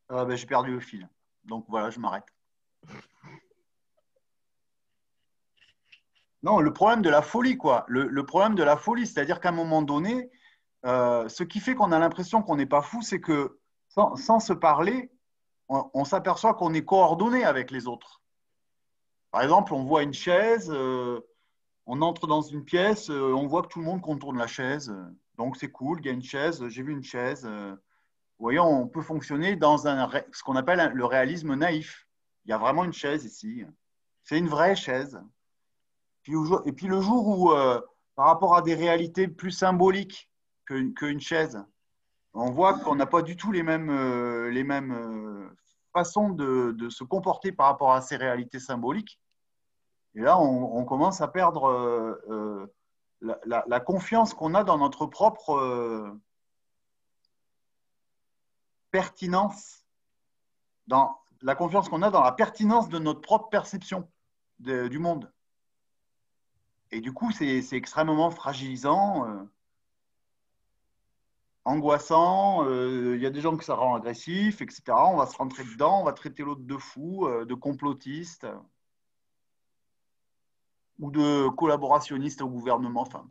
ben, j'ai perdu le fil. Donc voilà, je m'arrête. Non, le problème de la folie, quoi. Le problème de la folie, c'est-à-dire qu'à un moment donné, ce qui fait qu'on a l'impression qu'on n'est pas fou, c'est que sans se parler, on s'aperçoit qu'on est coordonné avec les autres. Par exemple, on voit une chaise, on entre dans une pièce, on voit que tout le monde contourne la chaise. Donc c'est cool, il y a une chaise, j'ai vu une chaise. Vous voyez, on peut fonctionner dans ce qu'on appelle le réalisme naïf. Il y a vraiment une chaise ici. C'est une vraie chaise. Et puis le jour où, par rapport à des réalités plus symboliques qu'une chaise, on voit qu'on n'a pas du tout les mêmes façons de se comporter par rapport à ces réalités symboliques. Et là, on commence à perdre la confiance qu'on a dans notre propre pertinence, dans la confiance qu'on a dans la pertinence de notre propre perception du monde. Et du coup, c'est extrêmement fragilisant, angoissant. Il y a des gens que ça rend agressif, etc. On va se rentrer dedans, on va traiter l'autre de fou, de complotiste ou de collaborationniste au gouvernement. Enfin,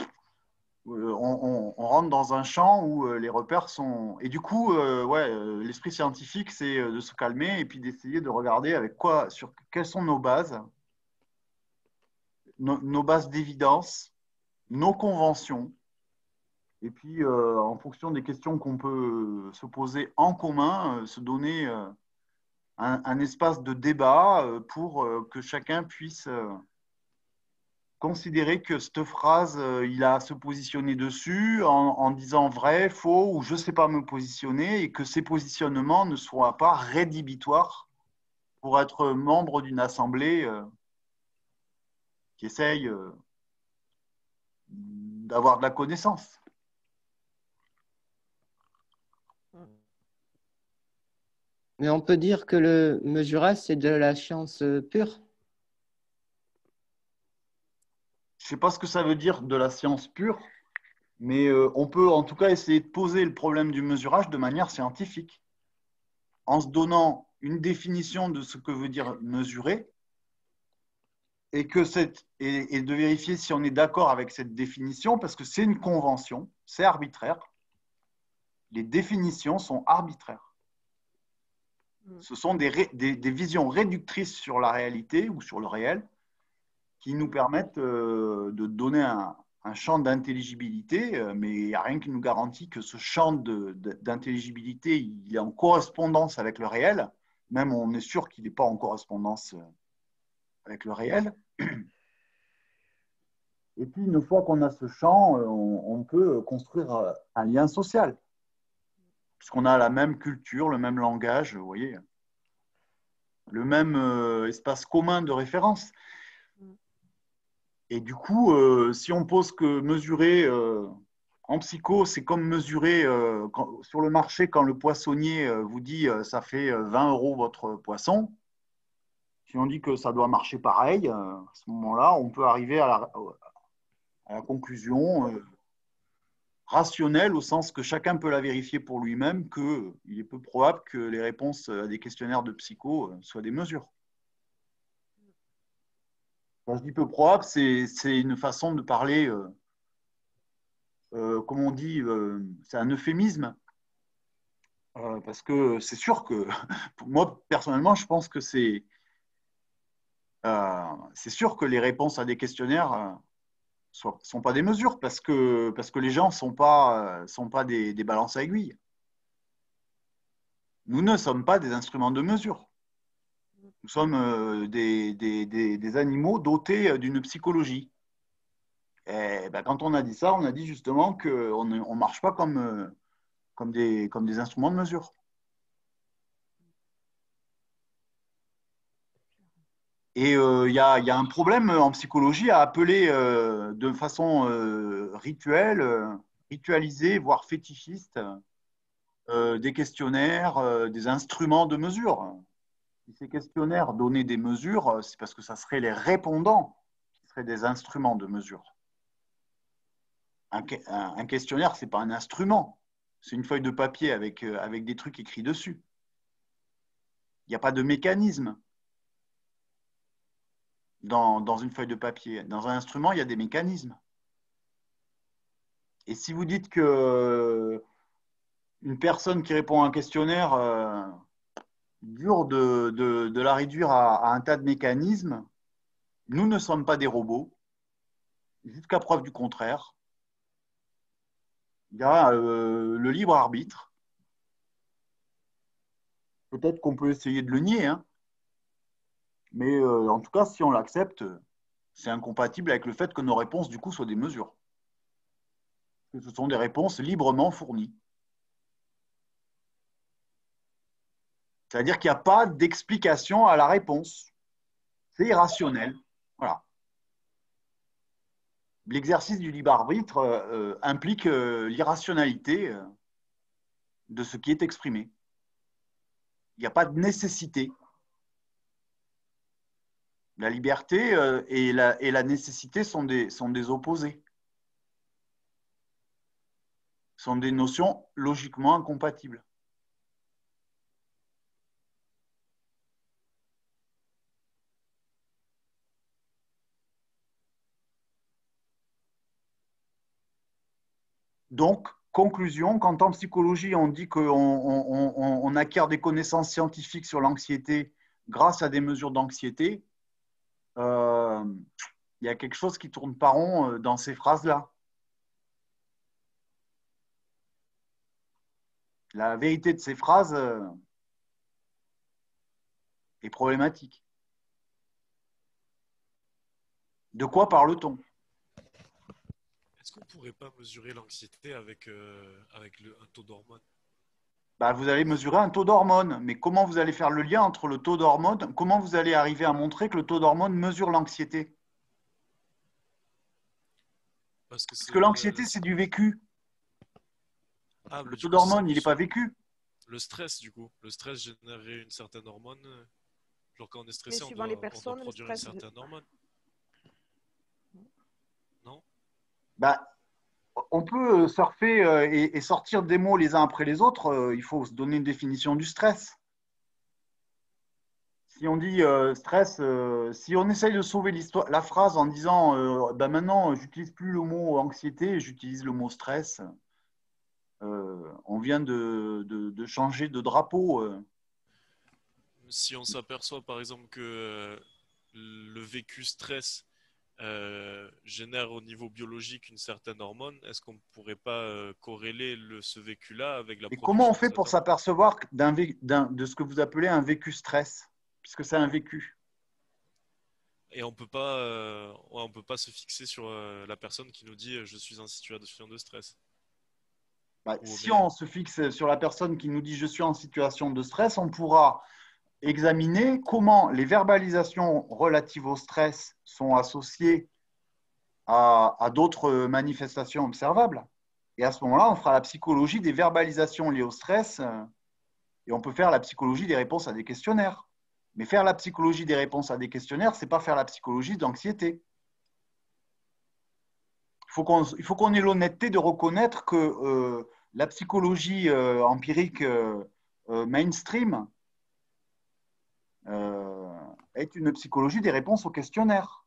on rentre dans un champ où les repères sont… Et du coup, l'esprit scientifique, c'est de se calmer et puis d'essayer de regarder avec quoi, sur quelles sont nos bases, nos bases d'évidence, nos conventions. Et puis, en fonction des questions qu'on peut se poser en commun, se donner un espace de débat pour que chacun puisse considérer que cette phrase, il a à se positionner dessus en disant vrai, faux, ou je ne sais pas me positionner, et que ces positionnements ne soient pas rédhibitoires pour être membre d'une assemblée qui essaye d'avoir de la connaissance. Mais on peut dire que le mesurage, c'est de la science pure. Je ne sais pas ce que ça veut dire de la science pure, mais on peut en tout cas essayer de poser le problème du mesurage de manière scientifique, en se donnant une définition de ce que veut dire mesurer, et de vérifier si on est d'accord avec cette définition, parce que c'est une convention, c'est arbitraire. Les définitions sont arbitraires. Ce sont des visions réductrices sur la réalité ou sur le réel qui nous permettent de donner un champ d'intelligibilité, mais il n'y a rien qui nous garantit que ce champ d'intelligibilité il est en correspondance avec le réel. Même on est sûr qu'il n'est pas en correspondance avec le réel. Et puis, une fois qu'on a ce champ, on peut construire un lien social, puisqu'on a la même culture, le même langage, vous voyez, le même espace commun de référence. Et du coup, si on pose que mesurer en psycho, c'est comme mesurer sur le marché quand le poissonnier vous dit ça fait 20 € votre poisson. Si on dit que ça doit marcher pareil, à ce moment-là, on peut arriver à la conclusion rationnelle, au sens que chacun peut la vérifier pour lui-même, qu'il est peu probable que les réponses à des questionnaires de psycho soient des mesures. Quand je dis peu probable, c'est une façon de parler, comme on dit, c'est un euphémisme. Parce que c'est sûr que, moi, personnellement, je pense que c'est sûr que les réponses à des questionnaires ne sont pas des mesures, parce que les gens ne sont pas des balances à aiguilles. Nous ne sommes pas des instruments de mesure. Nous sommes des animaux dotés d'une psychologie. Et ben, quand on a dit ça, on a dit justement qu'on ne marche pas comme comme des instruments de mesure. Et il y a un problème en psychologie à appeler de façon ritualisée, voire fétichiste, des questionnaires, des instruments de mesure. Si ces questionnaires donnaient des mesures, c'est parce que ça serait les répondants qui seraient des instruments de mesure. Un questionnaire, ce n'est pas un instrument. C'est une feuille de papier avec des trucs écrits dessus. Il n'y a pas de mécanisme dans une feuille de papier. Dans un instrument, il y a des mécanismes. Et si vous dites que une personne qui répond à un questionnaire dur de la réduire à un tas de mécanismes, nous ne sommes pas des robots, jusqu'à preuve du contraire. Il y a le libre arbitre. Peut-être qu'on peut essayer de le nier, hein. Mais en tout cas, si on l'accepte, c'est incompatible avec le fait que nos réponses, du coup, soient des mesures. Que ce sont des réponses librement fournies. C'est-à-dire qu'il n'y a pas d'explication à la réponse. C'est irrationnel. Voilà. L'exercice du libre arbitre implique l'irrationalité de ce qui est exprimé. Il n'y a pas de nécessité. La liberté et la nécessité sont des opposés. Sont des notions logiquement incompatibles. Donc, conclusion, quand en psychologie, on dit qu'on acquiert des connaissances scientifiques sur l'anxiété grâce à des mesures d'anxiété, il y a quelque chose qui ne tourne pas rond dans ces phrases-là. La vérité de ces phrases est problématique. De quoi parle-t-on? Est-ce qu'on ne pourrait pas mesurer l'anxiété avec un taux d'hormones? Bah, vous allez mesurer un taux d'hormones, mais comment vous allez faire le lien entre le taux d'hormones? Comment vous allez arriver à montrer que le taux d'hormones mesure l'anxiété? Parce que l'anxiété, c'est du vécu. Ah, Le mais taux du coup, d'hormones, il n'est pas vécu. le stress, du coup. Le stress générerait une certaine hormone. Genre quand on est Mais stressé, on suivant doit, les on doit personnes, le produire une stress. certaine hormone. Non? Bah, on peut surfer et sortir des mots les uns après les autres. Il faut se donner une définition du stress. Si on dit stress, si on essaye de sauver la phrase en disant bah maintenant, j'utilise plus le mot anxiété, j'utilise le mot stress, on vient de changer de drapeau. Si on s'aperçoit par exemple que le vécu stress génère au niveau biologique une certaine hormone, est-ce qu'on ne pourrait pas corréler ce vécu-là avec la Et comment on production de fait cette pour hormone? s'apercevoir de ce que vous appelez un vécu stress, puisque c'est un vécu? Et on peut pas se fixer sur la personne qui nous dit je suis en situation de stress. Bah, Ou si mais- on se fixe sur la personne qui nous dit je suis en situation de stress, on pourra examiner comment les verbalisations relatives au stress sont associées à d'autres manifestations observables. Et à ce moment-là, on fera la psychologie des verbalisations liées au stress et on peut faire la psychologie des réponses à des questionnaires. Mais faire la psychologie des réponses à des questionnaires, ce n'est pas faire la psychologie d'anxiété. Il faut qu'on ait l'honnêteté de reconnaître que la psychologie empirique mainstream est une psychologie des réponses aux questionnaires.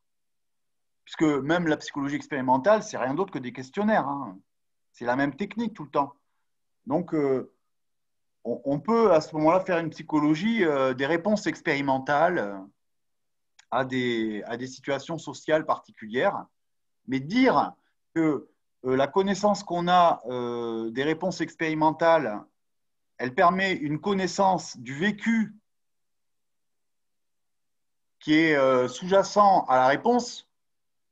Puisque même la psychologie expérimentale, c'est rien d'autre que des questionnaires, hein. C'est la même technique tout le temps. Donc, on peut à ce moment-là faire une psychologie des réponses expérimentales à des situations sociales particulières, mais dire que la connaissance qu'on a des réponses expérimentales, elle permet une connaissance du vécu qui est sous-jacent à la réponse,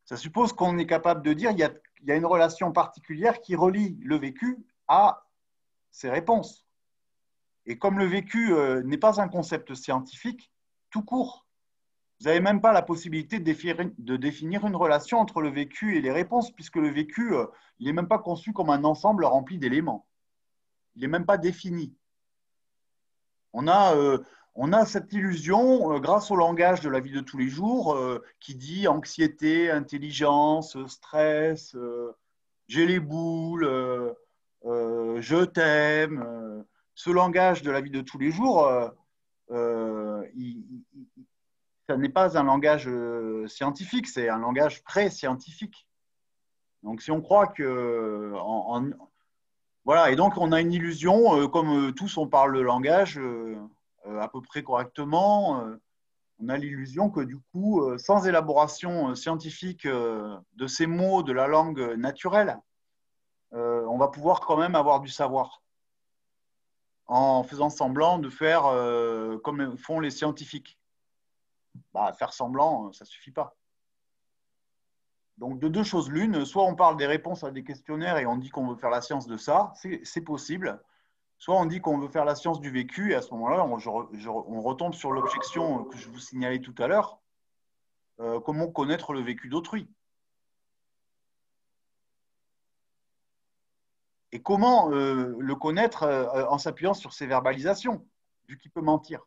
ça suppose qu'on est capable de dire qu'il y a une relation particulière qui relie le vécu à ces réponses. Et comme le vécu n'est pas un concept scientifique, tout court, vous n'avez même pas la possibilité de définir une relation entre le vécu et les réponses, puisque le vécu, il n'est même pas conçu comme un ensemble rempli d'éléments. Il n'est même pas défini. On a cette illusion, grâce au langage de la vie de tous les jours, qui dit anxiété, intelligence, stress, j'ai les boules, je t'aime. Ce langage de la vie de tous les jours, ça n'est pas un langage scientifique, c'est un langage pré-scientifique. Donc, si on croit que… voilà, et donc on a une illusion, comme tous on parle le langage à peu près correctement, on a l'illusion que du coup, sans élaboration scientifique de ces mots de la langue naturelle, on va pouvoir quand même avoir du savoir en faisant semblant de faire comme font les scientifiques. Bah, faire semblant, ça ne suffit pas. Donc, de deux choses l'une, soit on parle des réponses à des questionnaires et on dit qu'on veut faire la science de ça, c'est possible. Soit on dit qu'on veut faire la science du vécu et à ce moment-là, on retombe sur l'objection que je vous signalais tout à l'heure. Comment connaître le vécu d'autrui? Et comment le connaître en s'appuyant sur ses verbalisations, vu qu'il peut mentir?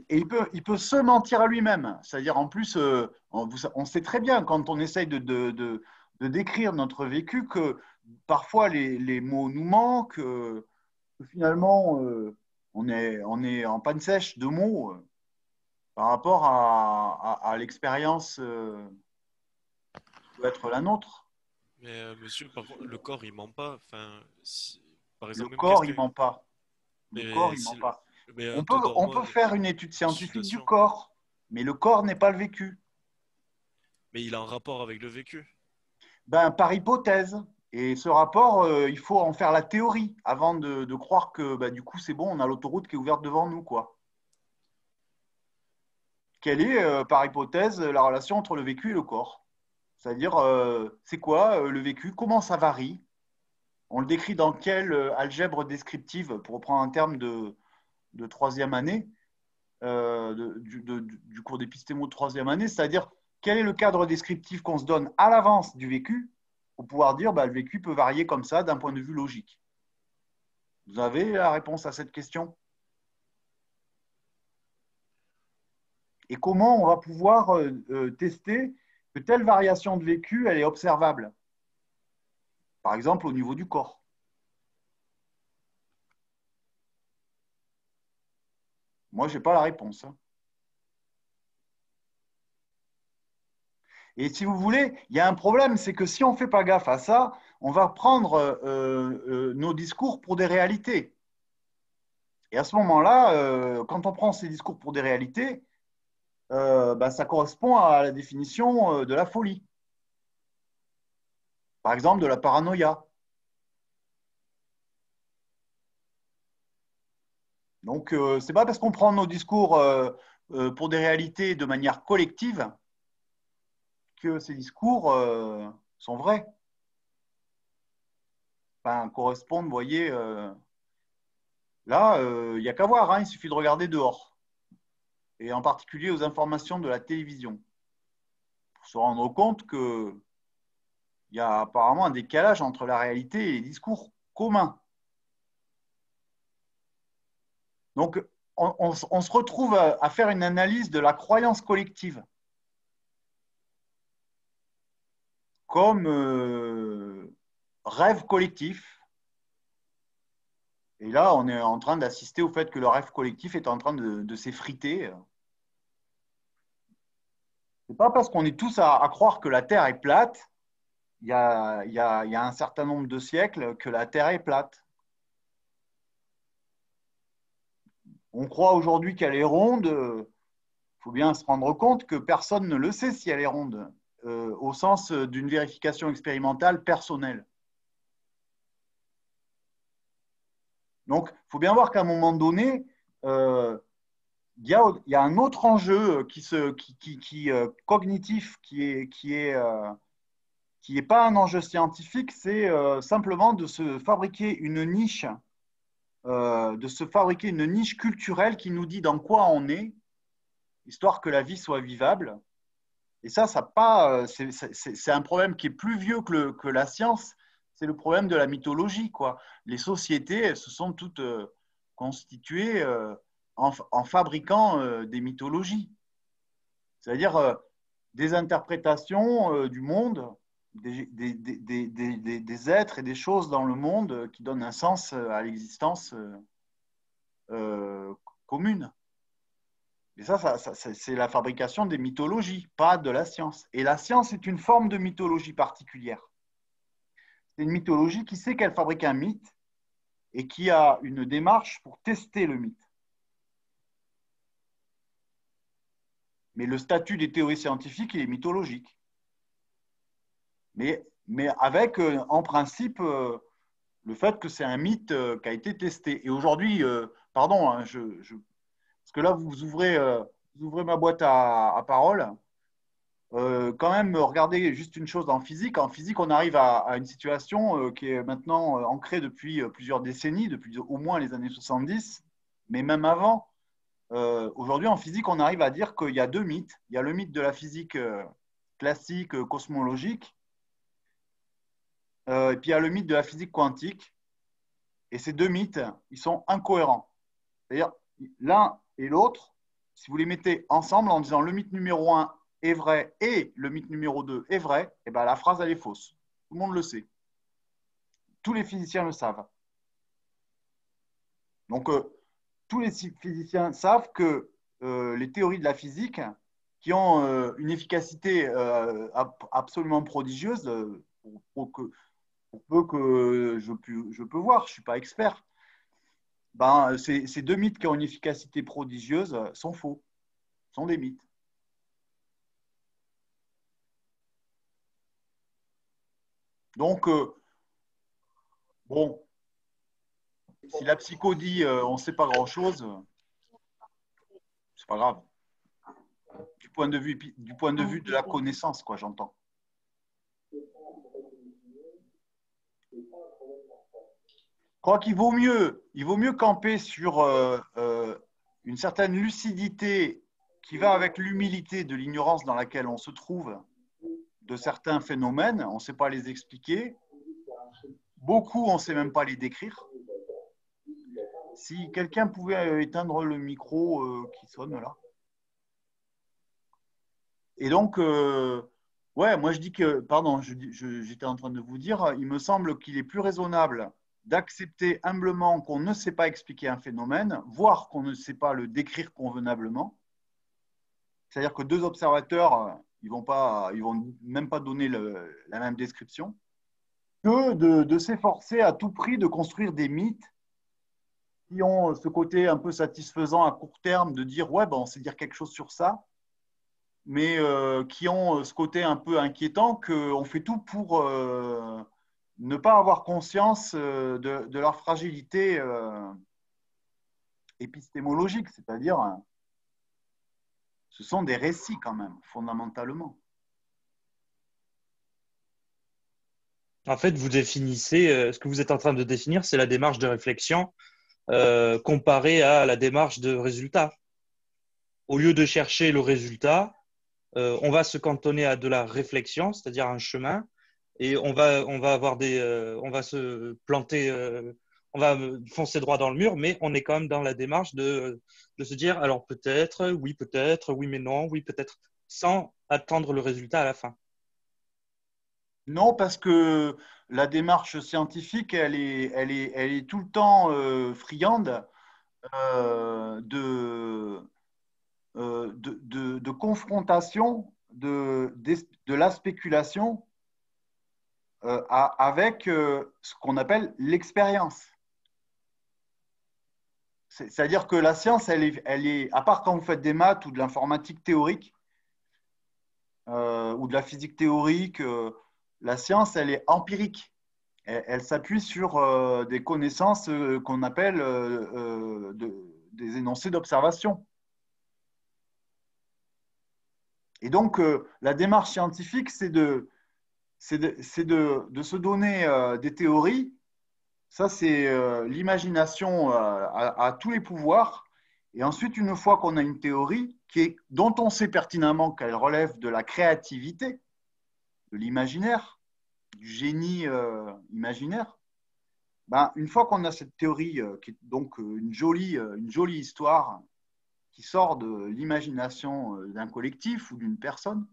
Et il peut se mentir à lui-même. C'est-à-dire, en plus, on sait très bien, quand on essaye de décrire notre vécu, que parfois les mots nous manquent, que finalement, on est en panne sèche de mots par rapport à l'expérience qui doit être la nôtre. Mais monsieur, par contre, le corps, il ment pas. Enfin, par Le exemple, même corps, il quelqu'un. ment pas. Le corps, il ment pas. On peut faire une étude scientifique du corps, mais le corps n'est pas le vécu. Mais il a un rapport avec le vécu. Ben, par hypothèse. Et ce rapport, il faut en faire la théorie avant de croire que ben, du coup, c'est bon, on a l'autoroute qui est ouverte devant nous, quoi. Quelle est, par hypothèse, la relation entre le vécu et le corps? C'est-à-dire, c'est quoi le vécu? Comment ça varie? On le décrit dans quelle algèbre descriptive, pour reprendre un terme de troisième année, du cours d'épistémo de troisième année, c'est-à-dire quel est le cadre descriptif qu'on se donne à l'avance du vécu pour pouvoir dire bah, le vécu peut varier comme ça d'un point de vue logique. Vous avez la réponse à cette question? Et comment on va pouvoir tester que telle variation de vécu, elle est observable? Par exemple, au niveau du corps. Moi, je n'ai pas la réponse. Et si vous voulez, il y a un problème, c'est que si on ne fait pas gaffe à ça, on va prendre nos discours pour des réalités. Et à ce moment-là, quand on prend ces discours pour des réalités, bah, ça correspond à la définition de la folie. Par exemple, de la paranoïa. Donc, ce n'est pas parce qu'on prend nos discours pour des réalités de manière collective que ces discours sont vrais. Enfin, correspondent, vous voyez, là, il n'y a qu'à voir, hein, il suffit de regarder dehors. Et en particulier aux informations de la télévision. Pour se rendre compte qu'il y a apparemment un décalage entre la réalité et les discours communs. Donc, on se retrouve à faire une analyse de la croyance collective comme rêve collectif. Et là, on est en train d'assister au fait que le rêve collectif est en train de s'effriter. Ce n'est pas parce qu'on est tous à croire que la Terre est plate, il y a un certain nombre de siècles, que la Terre est plate. On croit aujourd'hui qu'elle est ronde. Il faut bien se rendre compte que personne ne le sait si elle est ronde, au sens d'une vérification expérimentale personnelle. Donc, il faut bien voir qu'à un moment donné, il y a un autre enjeu cognitif qui est qui n'est pas un enjeu scientifique, c'est simplement de se fabriquer une niche, culturelle qui nous dit dans quoi on est, histoire que la vie soit vivable. Et ça c'est un problème qui est plus vieux que la science. C'est le problème de la mythologie, quoi. Les sociétés, elles se sont toutes constituées en fabriquant des mythologies. C'est-à-dire des interprétations du monde, des êtres et des choses dans le monde qui donnent un sens à l'existence commune. Et ça c'est la fabrication des mythologies, pas de la science. Et la science est une forme de mythologie particulière. C'est une mythologie qui sait qu'elle fabrique un mythe et qui a une démarche pour tester le mythe. Mais le statut des théories scientifiques, il est mythologique. Mais avec, en principe, le fait que c'est un mythe qui a été testé. Et aujourd'hui, pardon, hein, parce que là, vous ouvrez ma boîte à paroles. Quand même, regardez juste une chose en physique. En physique, on arrive à une situation qui est maintenant ancrée depuis plusieurs décennies, depuis au moins les années 70, mais même avant. Aujourd'hui, en physique, on arrive à dire qu'il y a deux mythes. Il y a le mythe de la physique classique, cosmologique, et puis il y a le mythe de la physique quantique. Et ces deux mythes, ils sont incohérents. C'est-à-dire, l'un et l'autre, si vous les mettez ensemble en disant le mythe numéro 1 est vrai et le mythe numéro 2 est vrai, et ben la phrase, elle est fausse. Tout le monde le sait. Tous les physiciens le savent. Donc, tous les physiciens savent que les théories de la physique, qui ont une efficacité absolument prodigieuse, pour peu que je peux voir, je ne suis pas expert, ben, ces deux mythes qui ont une efficacité prodigieuse sont faux, sont des mythes. Donc, bon, si la psycho dit on ne sait pas grand-chose, c'est pas grave. Du point de vue de la connaissance, quoi, j'entends. Je crois qu'il vaut mieux camper sur une certaine lucidité qui va avec l'humilité de l'ignorance dans laquelle on se trouve de certains phénomènes. On ne sait pas les expliquer. Beaucoup, on ne sait même pas les décrire. Si quelqu'un pouvait éteindre le micro qui sonne là. Et donc, ouais, moi je dis que, pardon, j'étais en train de vous dire, il me semble qu'il est plus raisonnable d'accepter humblement qu'on ne sait pas expliquer un phénomène, voire qu'on ne sait pas le décrire convenablement. C'est-à-dire que deux observateurs, ils vont même pas donner la même description, que de s'efforcer à tout prix de construire des mythes qui ont ce côté un peu satisfaisant à court terme de dire ouais, ben, on sait dire quelque chose sur ça, mais qui ont ce côté un peu inquiétant qu'on fait tout pour ne pas avoir conscience de leur fragilité épistémologique, c'est-à-dire ce sont des récits quand même, fondamentalement. En fait, vous définissez, ce que vous êtes en train de définir, c'est la démarche de réflexion comparée à la démarche de résultat. Au lieu de chercher le résultat, on va se cantonner à de la réflexion, c'est-à-dire un chemin, et on va avoir on va se planter, on va foncer droit dans le mur, mais on est quand même dans la démarche de se dire alors peut-être, oui mais non, oui peut-être, sans attendre le résultat à la fin. Non, parce que la démarche scientifique, elle est tout le temps friande de confrontation de la spéculation avec ce qu'on appelle l'expérience. C'est-à-dire que la science, elle est, à part quand vous faites des maths ou de l'informatique théorique ou de la physique théorique, la science, elle est empirique. Elle s'appuie sur des connaissances qu'on appelle des énoncés d'observation. Et donc, la démarche scientifique, c'est de de se donner des théories. Ça, c'est l'imagination à tous les pouvoirs. Et ensuite, une fois qu'on a une théorie dont on sait pertinemment qu'elle relève de la créativité, de l'imaginaire, du génie imaginaire, ben, une fois qu'on a cette théorie, qui est donc une jolie histoire qui sort de l'imagination d'un collectif ou d'une personne,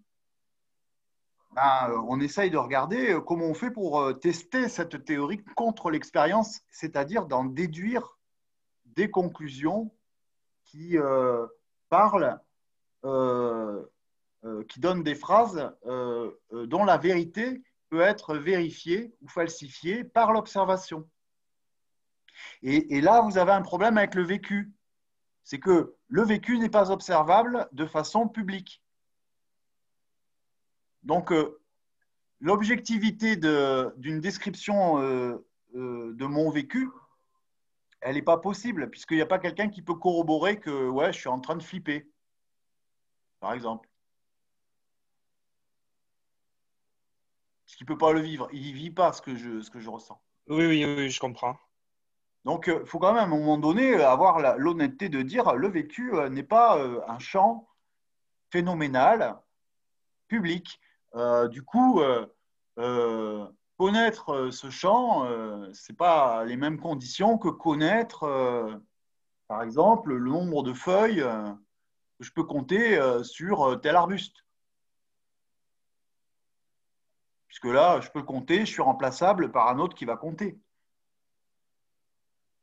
ben, on essaye de regarder comment on fait pour tester cette théorie contre l'expérience, c'est-à-dire d'en déduire des conclusions qui parlent, qui donnent des phrases dont la vérité peut être vérifiée ou falsifiée par l'observation. Et là, vous avez un problème avec le vécu. C'est que le vécu n'est pas observable de façon publique. Donc, l'objectivité d'une description de mon vécu, elle n'est pas possible, puisqu'il n'y a pas quelqu'un qui peut corroborer que ouais, je suis en train de flipper, par exemple. Parce qu'il ne peut pas le vivre. Il ne vit pas ce que je ressens. Oui, je comprends. Donc, il faut quand même, à un moment donné, avoir l'honnêteté de dire le vécu n'est pas un champ phénoménal, public. Du coup, connaître ce champ, ce n'est pas les mêmes conditions que connaître, par exemple, le nombre de feuilles que je peux compter sur tel arbuste. Puisque là, je peux compter, je suis remplaçable par un autre qui va compter.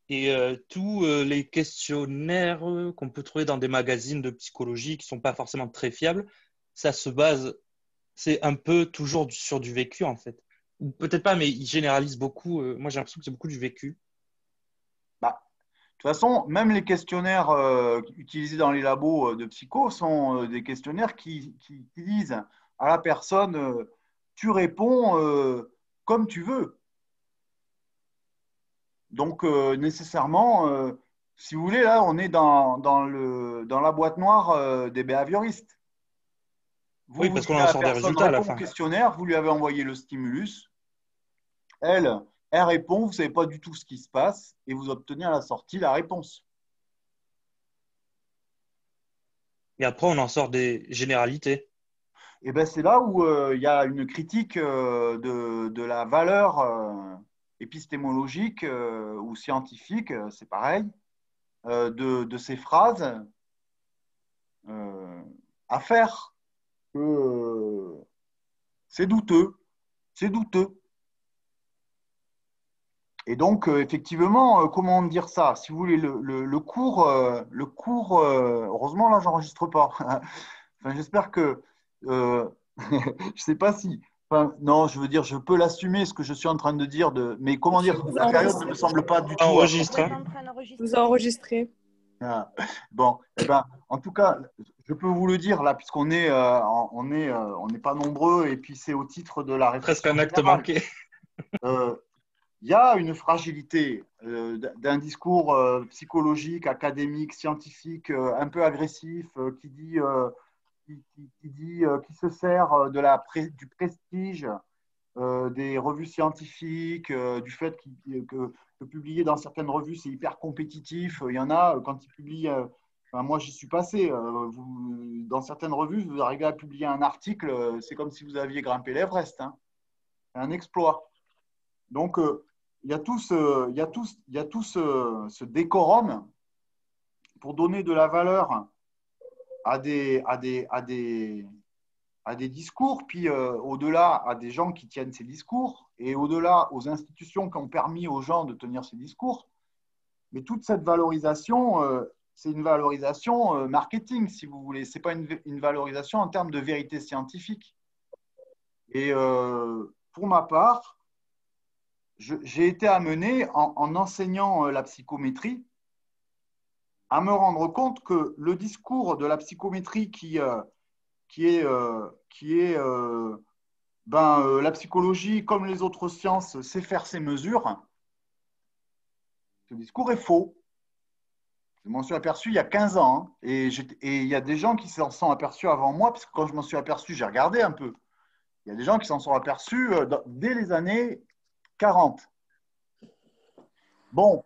Et tous les questionnaires qu'on peut trouver dans des magazines de psychologie qui ne sont pas forcément très fiables, ça se base, c'est un peu toujours sur du vécu en fait. Ou peut-être pas, mais ils généralisent beaucoup. Moi, j'ai l'impression que c'est beaucoup du vécu. Bah, de toute façon, même les questionnaires utilisés dans les labos de psycho sont des questionnaires qui disent à la personne tu réponds comme tu veux. Donc, nécessairement, si vous voulez, là, on est dans la boîte noire des behavioristes. Oui, parce qu'on en sort des résultats à la fin. Au questionnaire, vous lui avez envoyé le stimulus. Elle répond, vous ne savez pas du tout ce qui se passe et vous obtenez à la sortie la réponse. Et après, on en sort des généralités. Et ben, c'est là où il y a une critique de la valeur épistémologique ou scientifique, c'est pareil, de ces phrases à faire. C'est douteux. C'est douteux. Et donc, effectivement, comment dire ça? Si vous voulez, le cours, heureusement, là, j'enregistre pas. Enfin, j'espère que, je ne sais pas si, enfin, non, je veux dire, je peux l'assumer, ce que je suis en train de dire, mais comment dire, la période ne me semble pas du tout enregistrée. Vous enregistrez. Ah, bon, eh ben, en tout cas, je peux vous le dire là, puisqu'on est, on n'est pas nombreux, et puis c'est au titre de la réflexion. Presque un acte générale. manqué. Il y a une fragilité d'un discours psychologique, académique, scientifique, un peu agressif, qui se sert du prestige des revues scientifiques, du fait que publier dans certaines revues, c'est hyper compétitif. Il y en a, quand ils publient, enfin, moi j'y suis passé, dans certaines revues, vous arrivez à publier un article, c'est comme si vous aviez grimpé l'Everest. Hein. C'est un exploit. Donc, il y a tout ce décorum pour donner de la valeur à des discours, puis au-delà à des gens qui tiennent ces discours, et au-delà aux institutions qui ont permis aux gens de tenir ces discours. Mais toute cette valorisation, c'est une valorisation marketing, si vous voulez. Ce n'est pas une valorisation en termes de vérité scientifique. Et pour ma part, j'ai été amené, en enseignant la psychométrie, à me rendre compte que le discours de la psychométrie qui est la psychologie, comme les autres sciences, sait faire ses mesures, ce discours est faux. Je m'en suis aperçu il y a 15 ans, hein, et il y a des gens qui s'en sont aperçus avant moi, parce que quand je m'en suis aperçu, j'ai regardé un peu. Il y a des gens qui s'en sont aperçus dès les années 40. Bon,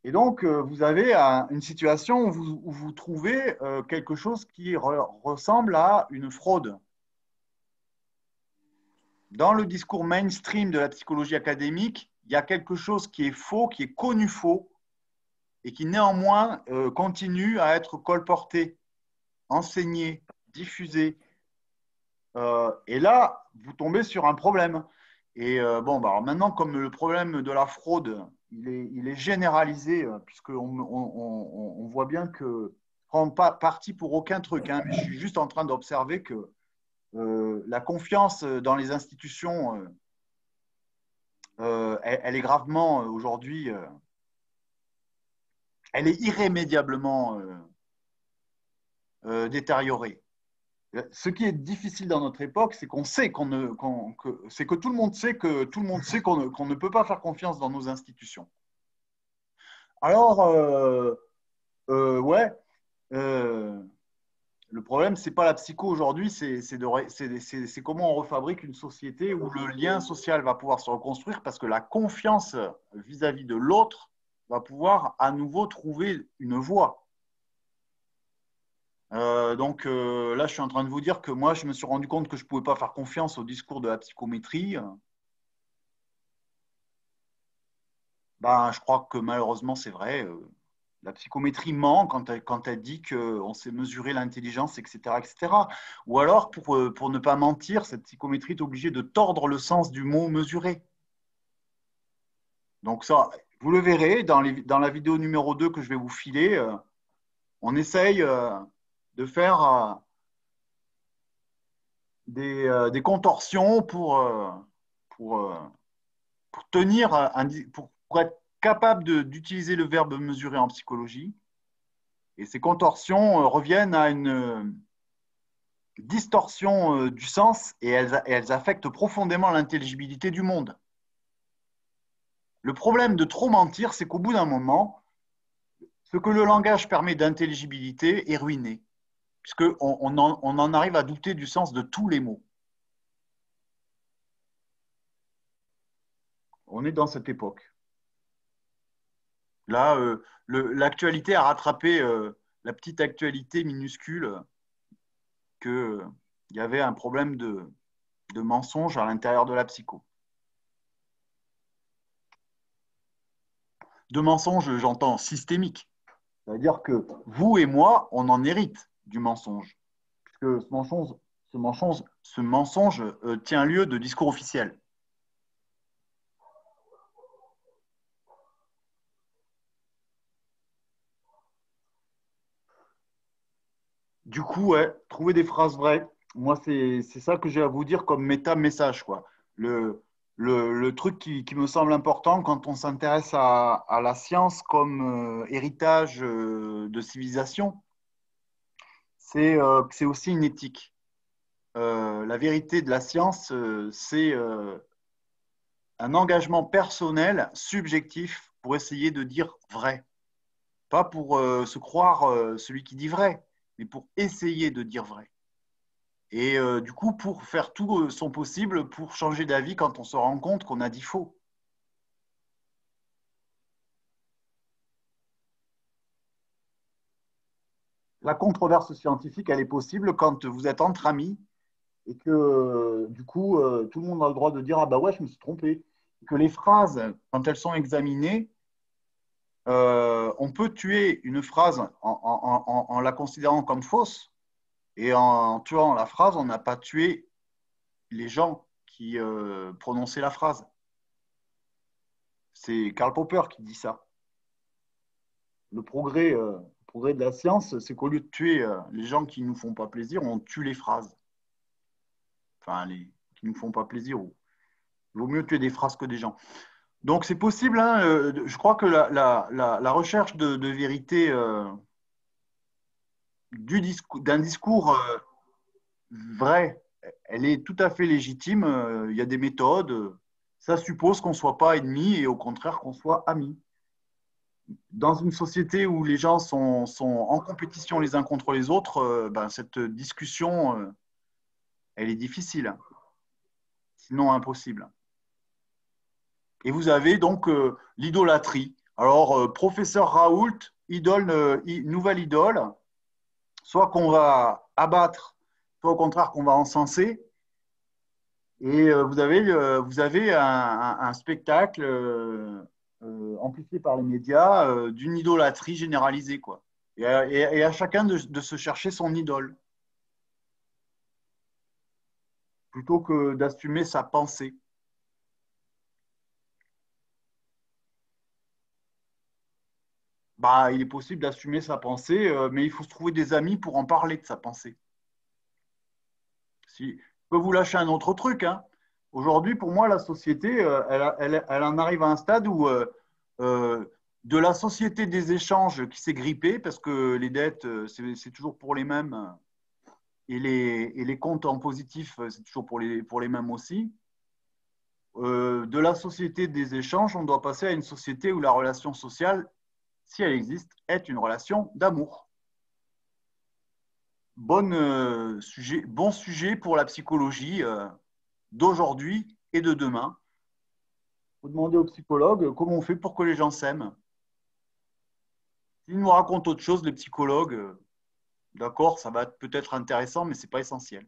et donc vous avez une situation où vous trouvez quelque chose qui ressemble à une fraude. Dans le discours mainstream de la psychologie académique, il y a quelque chose qui est faux, qui est connu faux, et qui néanmoins continue à être colporté, enseigné, diffusé. Et là, vous tombez sur un problème. Et bon, bah, alors maintenant, comme le problème de la fraude, il est généralisé, puisqu'on voit bien que je ne prends pas parti pour aucun truc, hein, mais je suis juste en train d'observer que la confiance dans les institutions, elle est gravement aujourd'hui, elle est irrémédiablement détériorée. Ce qui est difficile dans notre époque, c'est qu'on sait c'est que tout le monde sait qu'on ne peut pas faire confiance dans nos institutions. Alors, ouais, le problème, c'est pas la psycho aujourd'hui, c'est comment on refabrique une société où le lien social va pouvoir se reconstruire parce que la confiance vis-à-vis de l'autre va pouvoir à nouveau trouver une voie. Donc là, je suis en train de vous dire que moi, je me suis rendu compte que je ne pouvais pas faire confiance au discours de la psychométrie. Ben, je crois que malheureusement, c'est vrai. La psychométrie ment quand elle dit qu'on sait mesurer l'intelligence, etc., etc. Ou alors, pour ne pas mentir, cette psychométrie est obligée de tordre le sens du mot mesurer. Donc ça, vous le verrez dans la vidéo numéro 2 que je vais vous filer. On essaye de faire des contorsions pour tenir, pour être capable d'utiliser le verbe mesurer en psychologie. Et ces contorsions reviennent à une distorsion du sens et elles affectent profondément l'intelligibilité du monde. Le problème de trop mentir, c'est qu'au bout d'un moment, ce que le langage permet d'intelligibilité est ruiné, puisqu'on en arrive à douter du sens de tous les mots. On est dans cette époque. Là, l'actualité a rattrapé la petite actualité minuscule qu'il y avait un problème de mensonge à l'intérieur de la psycho. De mensonge, j'entends systémique. C'est-à-dire que vous et moi, on en hérite du mensonge. Puisque ce mensonge tient lieu de discours officiel. Du coup, ouais, trouver des phrases vraies. Moi, c'est ça que j'ai à vous dire comme méta-message, quoi. Le truc qui me semble important quand on s'intéresse à la science comme héritage de civilisation, c'est aussi une éthique. La vérité de la science, c'est un engagement personnel, subjectif, pour essayer de dire vrai. Pas pour se croire celui qui dit vrai, mais pour essayer de dire vrai. Et du coup, pour faire tout son possible pour changer d'avis quand on se rend compte qu'on a dit faux. La controverse scientifique, elle est possible quand vous êtes entre amis et que du coup, tout le monde a le droit de dire « Ah bah ouais, je me suis trompé ». Que les phrases, quand elles sont examinées, on peut tuer une phrase en la considérant comme fausse. Et en tuant la phrase, on n'a pas tué les gens qui prononçaient la phrase. C'est Karl Popper qui dit ça. Le progrès de la science, c'est qu'au lieu de tuer les gens qui ne nous font pas plaisir, on tue les phrases. Enfin, qui ne nous font pas plaisir. Il vaut mieux tuer des phrases que des gens. Donc, c'est possible. Hein, je crois que la recherche de vérité d'un discours vrai, elle est tout à fait légitime. Il y a des méthodes. Ça suppose qu'on ne soit pas ennemis et au contraire qu'on soit amis. Dans une société où les gens sont en compétition les uns contre les autres, cette discussion, elle est difficile. sinon impossible. Et vous avez donc l'idolâtrie. Alors, professeur Raoult, nouvelle idole, soit qu'on va abattre, soit au contraire qu'on va encenser. Et vous avez un spectacle amplifié par les médias d'une idolâtrie généralisée, quoi. Et à chacun de se chercher son idole, plutôt que d'assumer sa pensée. Bah, il est possible d'assumer sa pensée, mais il faut se trouver des amis pour en parler de sa pensée. Je peux vous lâcher un autre truc, hein. Aujourd'hui, pour moi, la société, elle en arrive à un stade où de la société des échanges qui s'est grippée, parce que les dettes, c'est toujours pour les mêmes, et les comptes en positif, c'est toujours pour les mêmes aussi. De la société des échanges, on doit passer à une société où la relation sociale, si elle existe, est une relation d'amour. Bon sujet pour la psychologie d'aujourd'hui et de demain. Il faut demander aux psychologues comment on fait pour que les gens s'aiment. S'ils nous racontent autre chose, les psychologues, d'accord, ça va peut-être intéressant, mais ce n'est pas essentiel.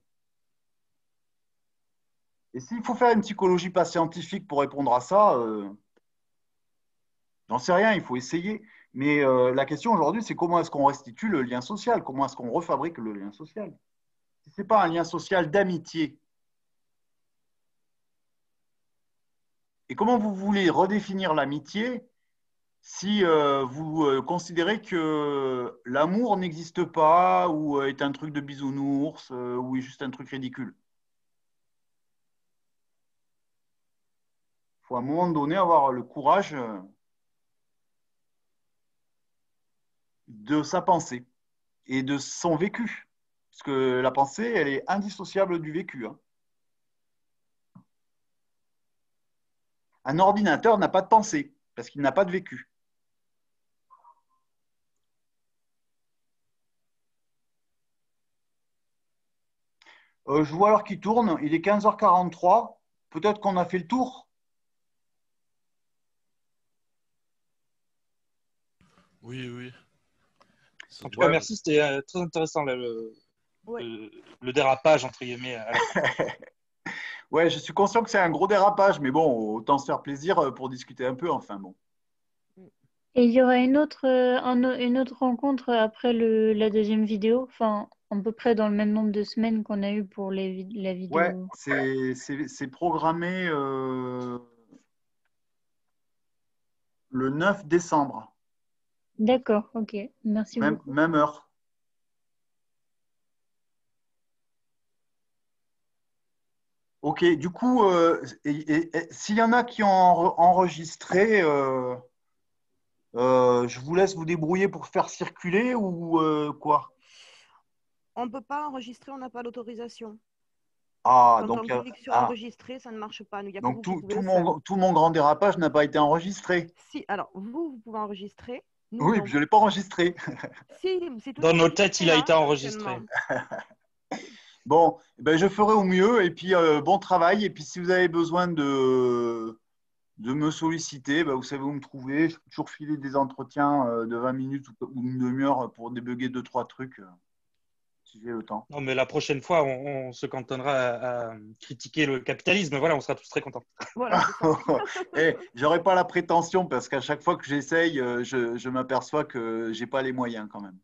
Et s'il faut faire une psychologie pas scientifique pour répondre à ça, j'en sais rien, il faut essayer. Mais la question aujourd'hui, c'est comment est-ce qu'on restitue le lien social? Comment est-ce qu'on refabrique le lien social? Si ce n'est pas un lien social d'amitié, et comment vous voulez redéfinir l'amitié si vous considérez que l'amour n'existe pas ou est un truc de bisounours ou est juste un truc ridicule? Il faut à un moment donné avoir le courage de sa pensée et de son vécu. Parce que la pensée, elle est indissociable du vécu, hein. Un ordinateur n'a pas de pensée parce qu'il n'a pas de vécu. Je vois l'heure qui tourne, il est 15h43. Peut-être qu'on a fait le tour. Oui, oui. En tout cas, merci, c'était très intéressant là, le dérapage, entre guillemets. À la fin. Ouais, je suis conscient que c'est un gros dérapage, mais bon, autant se faire plaisir pour discuter un peu, enfin bon. Et il y aura une autre rencontre après la deuxième vidéo, enfin, à peu près dans le même nombre de semaines qu'on a eu pour la vidéo. Ouais, c'est programmé le 9 décembre. D'accord, ok. Merci beaucoup. Même heure. Ok, du coup, s'il y en a qui ont enregistré, je vous laisse vous débrouiller pour faire circuler ou quoi? On ne peut pas enregistrer, on n'a pas l'autorisation. Ah, Quand donc, on clique sur enregistrer, ça ne marche pas. Il y a que donc vous qui pouvez tout le faire. tout mon grand dérapage n'a pas été enregistré. Si, alors vous pouvez enregistrer. Nous, Oui, non. je ne l'ai pas enregistré. Si, c'est tout Dans nos enregistré, têtes, il a hein, été enregistré. actuellement. Bon, ben, je ferai au mieux et puis bon travail. Et puis si vous avez besoin de me solliciter, ben, vous savez où me trouver. Je peux toujours filer des entretiens de 20 minutes ou une demi-heure pour débugger 2-3 trucs si j'ai le temps. Non, mais la prochaine fois, on se cantonnera à critiquer le capitalisme. Voilà, on sera tous très contents. Voilà, Et j'aurais pas la prétention parce qu'à chaque fois que j'essaye, je m'aperçois que j'ai pas les moyens quand même.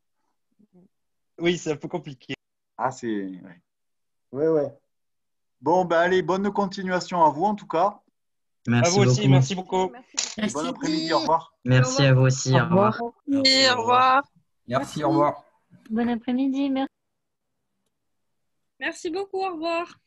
Oui, c'est un peu compliqué. Ah, c'est… Ouais. Bon, ben allez, bonne continuation à vous en tout cas. À vous aussi, merci beaucoup. Et bon après-midi, au revoir. Merci à vous aussi, au revoir. Merci, au revoir. Merci, au revoir. Bon après-midi, merci. Merci beaucoup, au revoir.